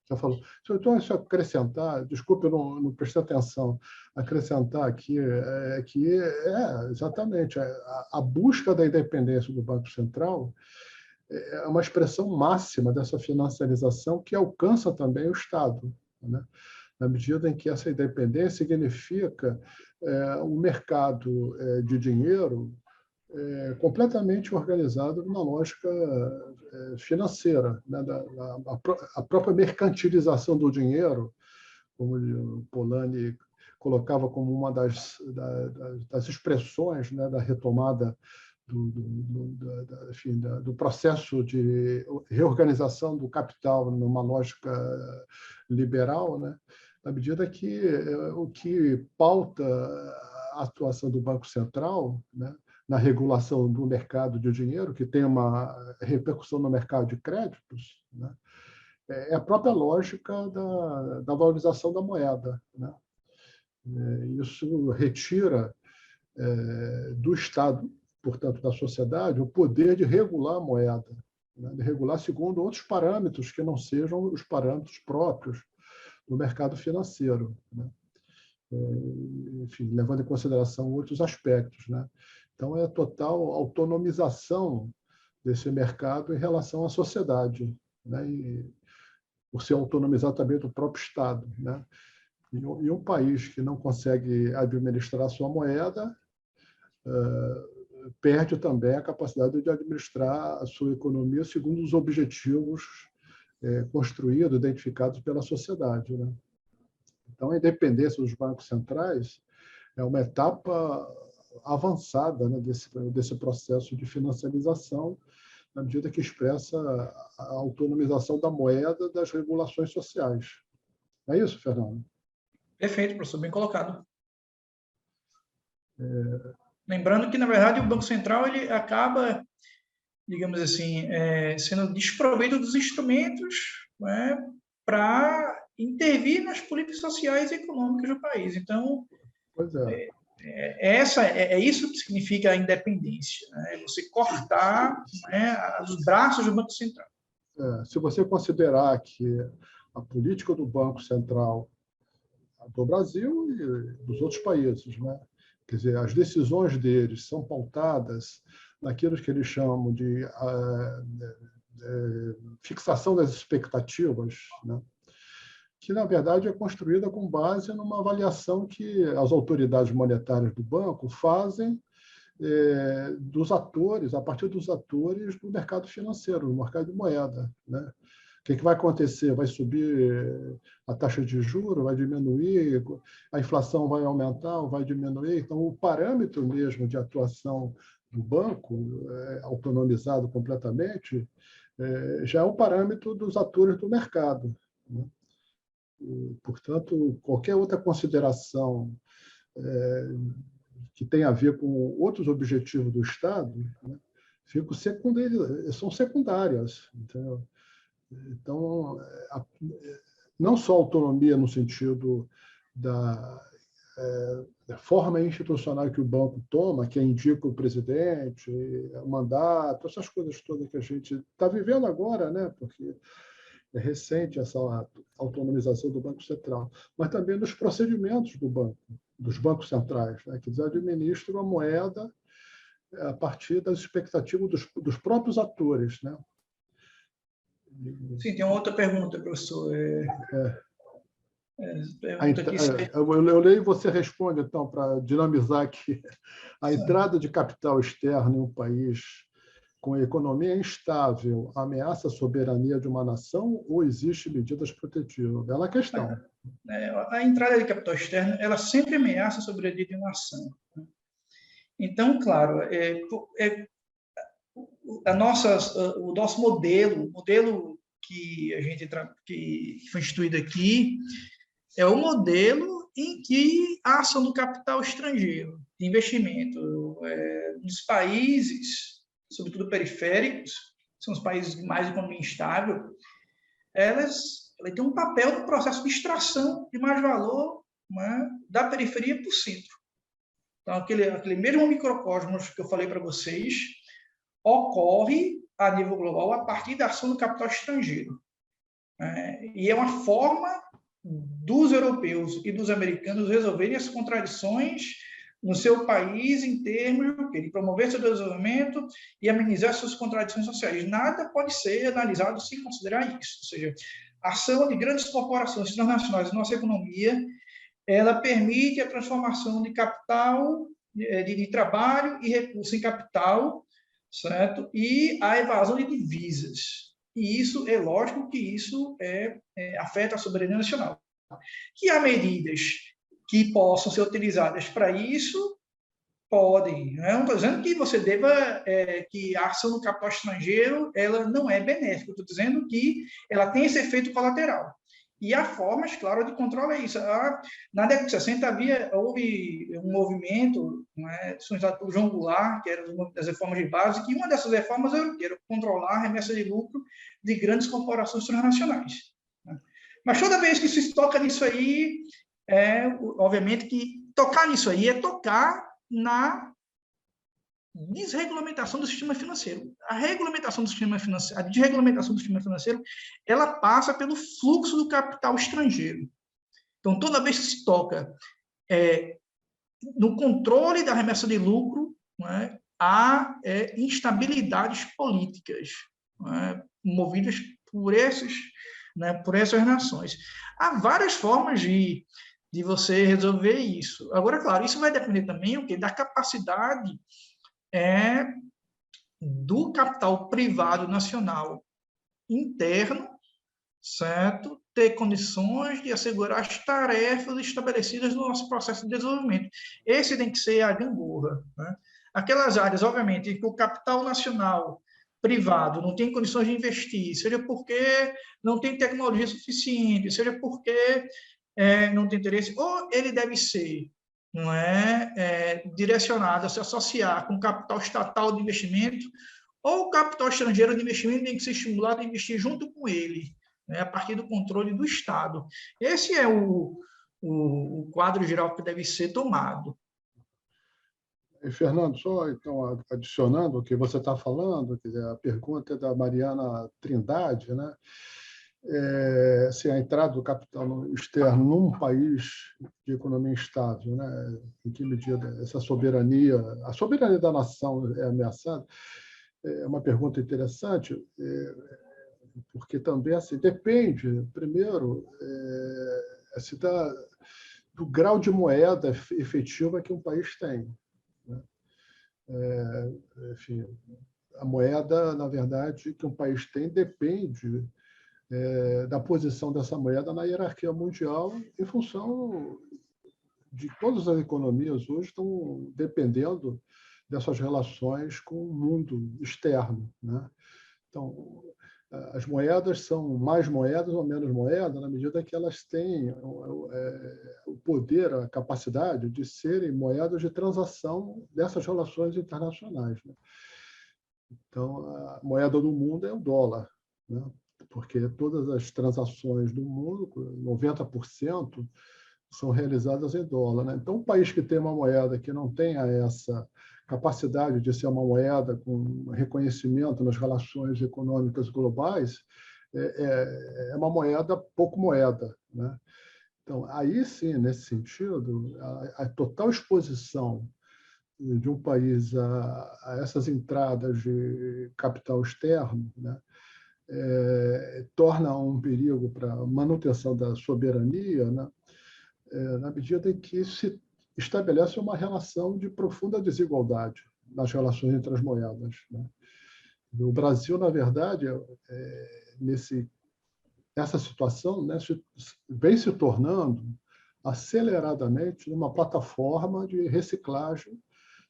Já falou. Então, se eu acrescentar, desculpe, eu não prestei atenção, acrescentar aqui que exatamente a busca da independência do Banco Central é uma expressão máxima dessa financiarização que alcança também o Estado, né? Na medida em que essa independência significa um mercado de dinheiro completamente organizado numa lógica financeira, né? A própria mercantilização do dinheiro, como o Polanyi colocava como uma das expressões, né, da retomada do processo de reorganização do capital numa lógica liberal, né? Na medida que o que pauta a atuação do Banco Central, né, na regulação do mercado de dinheiro, que tem uma repercussão no mercado de créditos, né, é a própria lógica da valorização da moeda, né? Isso retira do Estado, portanto, da sociedade, o poder de regular a moeda, né? De regular segundo outros parâmetros que não sejam os parâmetros próprios do mercado financeiro, né? Enfim, levando em consideração outros aspectos, né? Então, é a total autonomização desse mercado em relação à sociedade, né? E por se autonomizar também do próprio Estado, né? E um país que não consegue administrar a sua moeda perde também a capacidade de administrar a sua economia segundo os objetivos construídos, identificados pela sociedade, né? Então, a independência dos bancos centrais é uma etapa avançada, né, desse processo de financiarização, na medida que expressa a autonomização da moeda das regulações sociais. É isso, Fernando? Perfeito, professor, bem colocado. Lembrando que, na verdade, o Banco Central ele acaba, digamos assim, sendo desprovido dos instrumentos, né, para intervir nas políticas sociais e econômicas do país. Então, pois é. É isso que significa a independência, né? Você cortar, né, os braços do Banco Central. Se você considerar que a política do Banco Central do Brasil e dos outros países, né? Quer dizer, as decisões deles são pautadas naquilo que eles chamam de fixação das expectativas, né? Que, na verdade, é construída com base numa avaliação que as autoridades monetárias do banco fazem dos atores, a partir dos atores do mercado financeiro, do mercado de moeda, né? O que vai acontecer? Vai subir a taxa de juros, vai diminuir, a inflação vai aumentar ou vai diminuir? Então, o parâmetro mesmo de atuação do banco, autonomizado completamente, já é um parâmetro dos atores do mercado, né? E, portanto, qualquer outra consideração que tenha a ver com outros objetivos do Estado, né, são secundárias. Entendeu? Então, não só autonomia no sentido da forma institucional que o banco toma, que indica o presidente, o mandato, essas coisas todas que a gente está vivendo agora, né? Porque é recente essa autonomização do Banco Central, mas também nos procedimentos do banco, dos bancos centrais, né? Que eles administram a moeda a partir das expectativas dos próprios atores, né? Sim, tem uma outra pergunta, professor. Pergunta aqui. Eu leio e você responde, então, para dinamizar aqui. A entrada de capital externo em um país com economia instável ameaça a soberania de uma nação ou existe medidas protetivas? Bela questão. A entrada de capital externo, ela sempre ameaça a soberania de uma nação. Então, claro, o nosso modelo que que foi instituído aqui, é o modelo em que a ação do capital estrangeiro, de investimento, nos países, sobretudo periféricos, são os países de mais economia instável, elas têm um papel no processo de extração de mais valor, né, da periferia para o centro. Então, aquele mesmo microcosmos que eu falei para vocês ocorre a nível global a partir da ação do capital estrangeiro. E é uma forma dos europeus e dos americanos resolverem as contradições no seu país em termos de promover seu desenvolvimento e amenizar suas contradições sociais. Nada pode ser analisado sem considerar isso. Ou seja, a ação de grandes corporações transnacionais na nossa economia, ela permite a transformação de capital, de trabalho e recurso em capital, certo? E a evasão de divisas. E isso, é lógico que isso afeta a soberania nacional. Que há medidas que possam ser utilizadas para isso, podem. Não estou dizendo que você deva, que a ação do capital estrangeiro ela não é benéfica, estou dizendo que ela tem esse efeito colateral. E há formas, claro, de controlar isso. Na década de 60 houve um movimento, sustentado por João Goulart, que era uma das reformas de base, que uma dessas reformas era controlar a remessa de lucro de grandes corporações transnacionais. Mas toda vez que se toca nisso aí, obviamente que tocar nisso aí é tocar na desregulamentação do sistema financeiro. A regulamentação do sistema financeiro, a desregulamentação do sistema financeiro, ela passa pelo fluxo do capital estrangeiro. Então, toda vez que se toca no controle da remessa de lucro, há instabilidades políticas, movidas por essas nações. Há várias formas de você resolver isso. Agora, claro, isso vai depender também da capacidade do capital privado nacional interno, certo? Ter condições de assegurar as tarefas estabelecidas no nosso processo de desenvolvimento. Esse tem que ser a gangorra. Aquelas áreas, obviamente, em que o capital nacional privado não tem condições de investir, seja porque não tem tecnologia suficiente, seja porque não tem interesse, ou ele deve ser direcionado a se associar com capital estatal de investimento, ou o capital estrangeiro de investimento tem que ser estimulado a investir junto com ele, a partir do controle do Estado. Esse é o quadro geral que deve ser tomado. Fernando, só então adicionando o que você está falando, a pergunta é da Mariana Trindade, né? Se a entrada do capital externo num país de economia instável, né? Em que medida essa soberania, a soberania da nação é ameaçada? É uma pergunta interessante, porque também assim, depende, primeiro, do grau de moeda efetiva que um país tem. Enfim, a moeda, na verdade, que um país tem depende da posição dessa moeda na hierarquia mundial, em função de todas as economias hoje estão dependendo dessas relações com o mundo externo, né? Então, as moedas são mais moedas ou menos moedas na medida que elas têm o poder, a capacidade de serem moedas de transação dessas relações internacionais, né? Então, a moeda do mundo é o dólar, né? Porque todas as transações do mundo, 90%, são realizadas em dólar, né? Então, um país que tem uma moeda que não tenha essa capacidade de ser uma moeda com reconhecimento nas relações econômicas globais é uma moeda pouco moeda, né? Então, aí sim, nesse sentido, a total exposição de um país a essas entradas de capital externo, né, torna um perigo para a manutenção da soberania, né, na medida em que se estabelece uma relação de profunda desigualdade nas relações entre as moedas, né? O Brasil, na verdade, essa situação, né, vem se tornando aceleradamente uma plataforma de reciclagem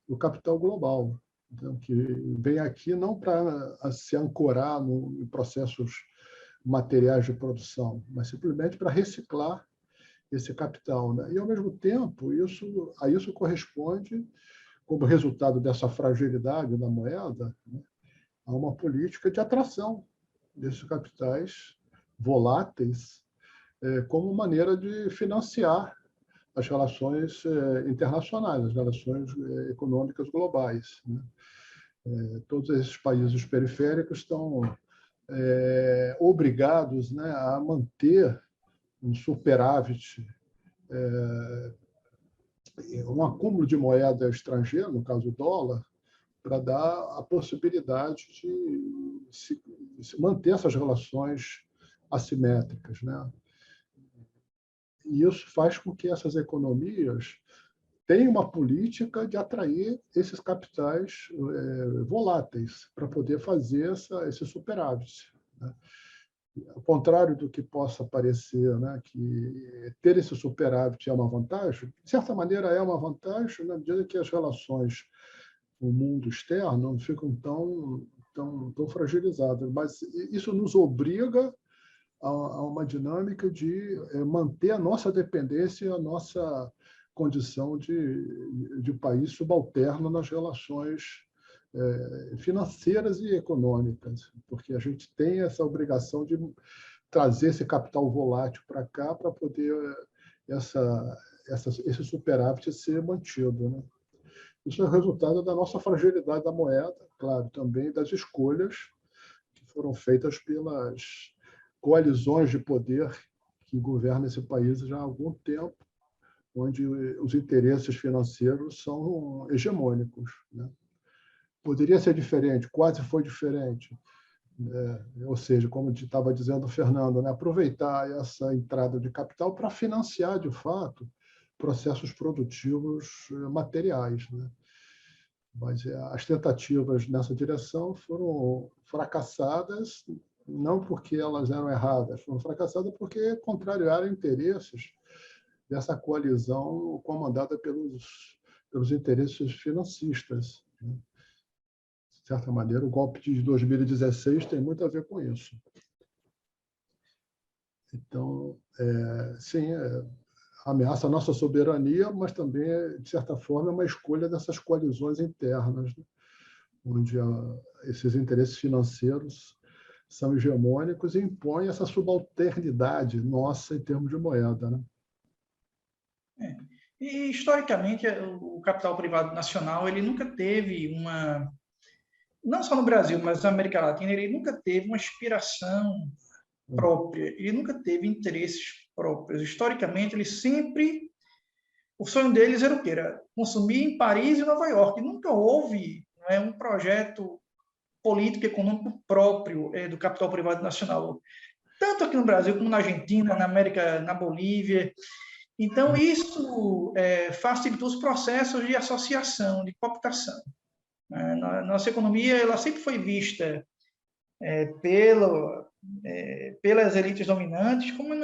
do capital global, então, que vem aqui não para se ancorar em processos materiais de produção, mas simplesmente para reciclar esse capital, né? E, ao mesmo tempo, a isso corresponde, como resultado dessa fragilidade da moeda, né, a uma política de atração desses capitais voláteis como maneira de financiar as relações internacionais, as relações econômicas globais, né? Todos esses países periféricos estão obrigados, né, a manter um superávit, um acúmulo de moeda estrangeira, no caso o dólar, para dar a possibilidade de se manter essas relações assimétricas, né? E isso faz com que essas economias tenham uma política de atrair esses capitais voláteis para poder fazer esse superávit, né? Ao contrário do que possa parecer, né, que ter esse superávit é uma vantagem, de certa maneira é uma vantagem na medida que as relações com o mundo externo não ficam tão fragilizadas. Mas isso nos obriga a uma dinâmica de manter a nossa dependência, a nossa condição de país subalterno nas relações financeiras e econômicas, porque a gente tem essa obrigação de trazer esse capital volátil para cá para poder esse superávit ser mantido, né? Isso é resultado da nossa fragilidade da moeda, claro, também das escolhas que foram feitas pelas coalizões de poder que governam esse país já há algum tempo, onde os interesses financeiros são hegemônicos, né? Poderia ser diferente, quase foi diferente. Ou seja, como estava dizendo o Fernando, né, aproveitar essa entrada de capital para financiar, de fato, processos produtivos materiais, né? Mas as tentativas nessa direção foram fracassadas, não porque elas eram erradas, foram fracassadas porque contrariaram interesses dessa coalizão comandada pelos interesses financistas, né? De certa maneira, o golpe de 2016 tem muito a ver com isso. Então, sim, ameaça a nossa soberania, mas também, de certa forma, é uma escolha dessas coalizões internas, né, onde esses interesses financeiros são hegemônicos e impõem essa subalternidade nossa em termos de moeda, né? E, historicamente, o capital privado nacional ele nunca teve não só no Brasil, mas na América Latina, ele nunca teve uma inspiração própria, ele nunca teve interesses próprios. Historicamente, o sonho deles era o quê? Era consumir em Paris e Nova York. Nunca houve, não é, um projeto político econômico próprio do capital privado nacional, tanto aqui no Brasil como na Argentina, na América, na Bolívia. Então, isso facilitou os processos de associação, de cooptação. Nossa economia ela sempre foi vista pelas elites dominantes como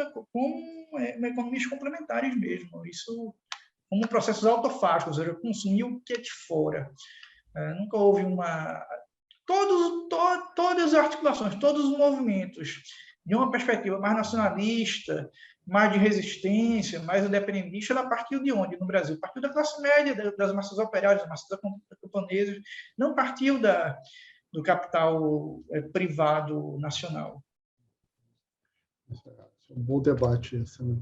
economias complementares mesmo. Isso como processos autofágicos, ou seja, consumir o que é de fora. Nunca houve uma... Todas as articulações, todos os movimentos, de uma perspectiva mais nacionalista, mais de resistência, mais independentista, ela partiu de onde no Brasil? Partiu da classe média, das massas operárias, das massas camponesas, não partiu do capital privado nacional. É um bom debate esse, né?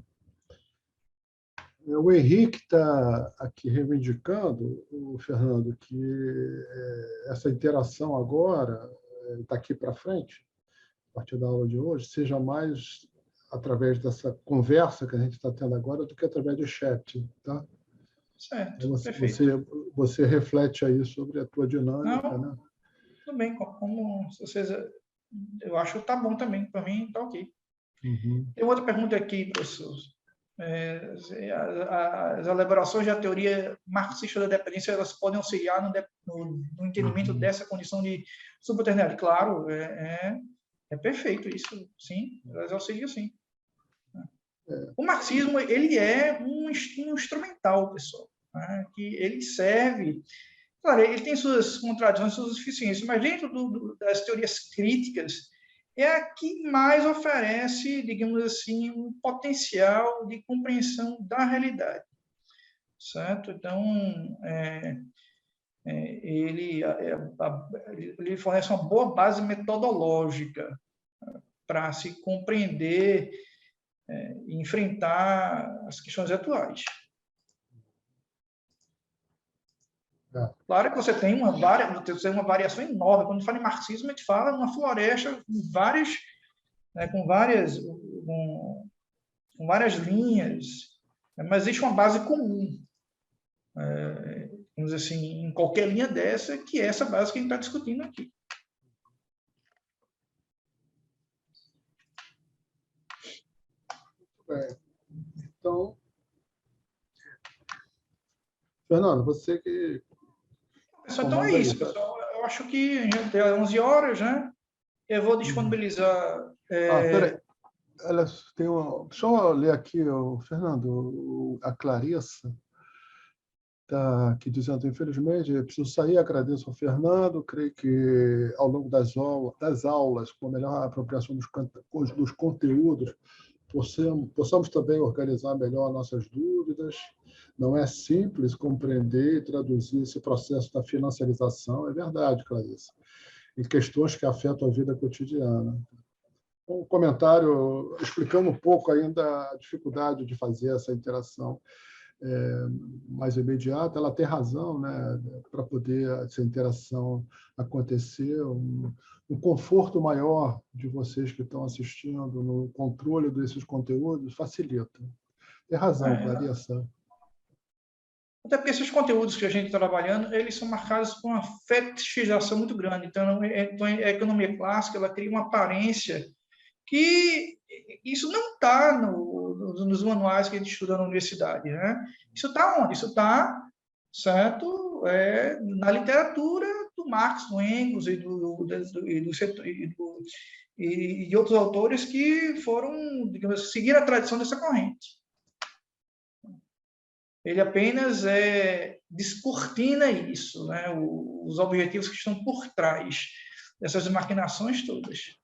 O Henrique está aqui reivindicando, o Fernando, que essa interação agora, daqui para frente, a partir da aula de hoje, seja mais através dessa conversa que a gente está tendo agora do que através do chat, tá? Certo, você reflete aí sobre a tua dinâmica, não, né? Tudo bem, como vocês... Eu acho que está bom também, para mim está ok. Uhum. Tem outra pergunta aqui, professor. As elaborações da teoria marxista da dependência, elas podem auxiliar no entendimento dessa condição de subalternidade. Claro, é perfeito isso, sim, elas auxiliam sim. O marxismo, ele é um instrumental, pessoal, né, que ele serve... Claro, ele tem suas contradições, suas deficiências, mas dentro das teorias críticas, é a que mais oferece, digamos assim, um potencial de compreensão da realidade, certo? Então, ele fornece uma boa base metodológica para se compreender e enfrentar as questões atuais. Claro que você tem uma variação enorme. Quando fala em marxismo, a gente fala em uma floresta com várias linhas, mas existe uma base comum, vamos dizer assim, em qualquer linha dessa, que é essa base que a gente está discutindo aqui. Então, Fernando, você que... Pessoal, então é isso, pessoal. Eu acho que já deu 11 horas, né? Eu vou disponibilizar... peraí. Deixa eu ler aqui, Fernando, a Clarissa está aqui dizendo, infelizmente, eu preciso sair, agradeço ao Fernando, creio que ao longo das aulas, com a melhor apropriação dos conteúdos, possamos também organizar melhor nossas dúvidas. Não é simples compreender e traduzir esse processo da financiarização, é verdade, Clarissa, em questões que afetam a vida cotidiana. Um comentário explicando um pouco ainda a dificuldade de fazer essa interação mais imediata. Ela tem razão, né, para poder essa interação acontecer, um conforto maior de vocês que estão assistindo no controle desses conteúdos facilita. Tem razão, Clarissa. Até porque esses conteúdos que a gente está trabalhando, eles são marcados por uma fetichização muito grande. Então, a economia clássica, ela cria uma aparência que isso não está nos manuais que a gente estuda na universidade, né? Isso está onde? Isso está, certo, na literatura do Marx, do Engels e de outros autores que foram, digamos, seguir a tradição dessa corrente. Ele apenas descortina isso, né? Os objetivos que estão por trás dessas maquinações todas.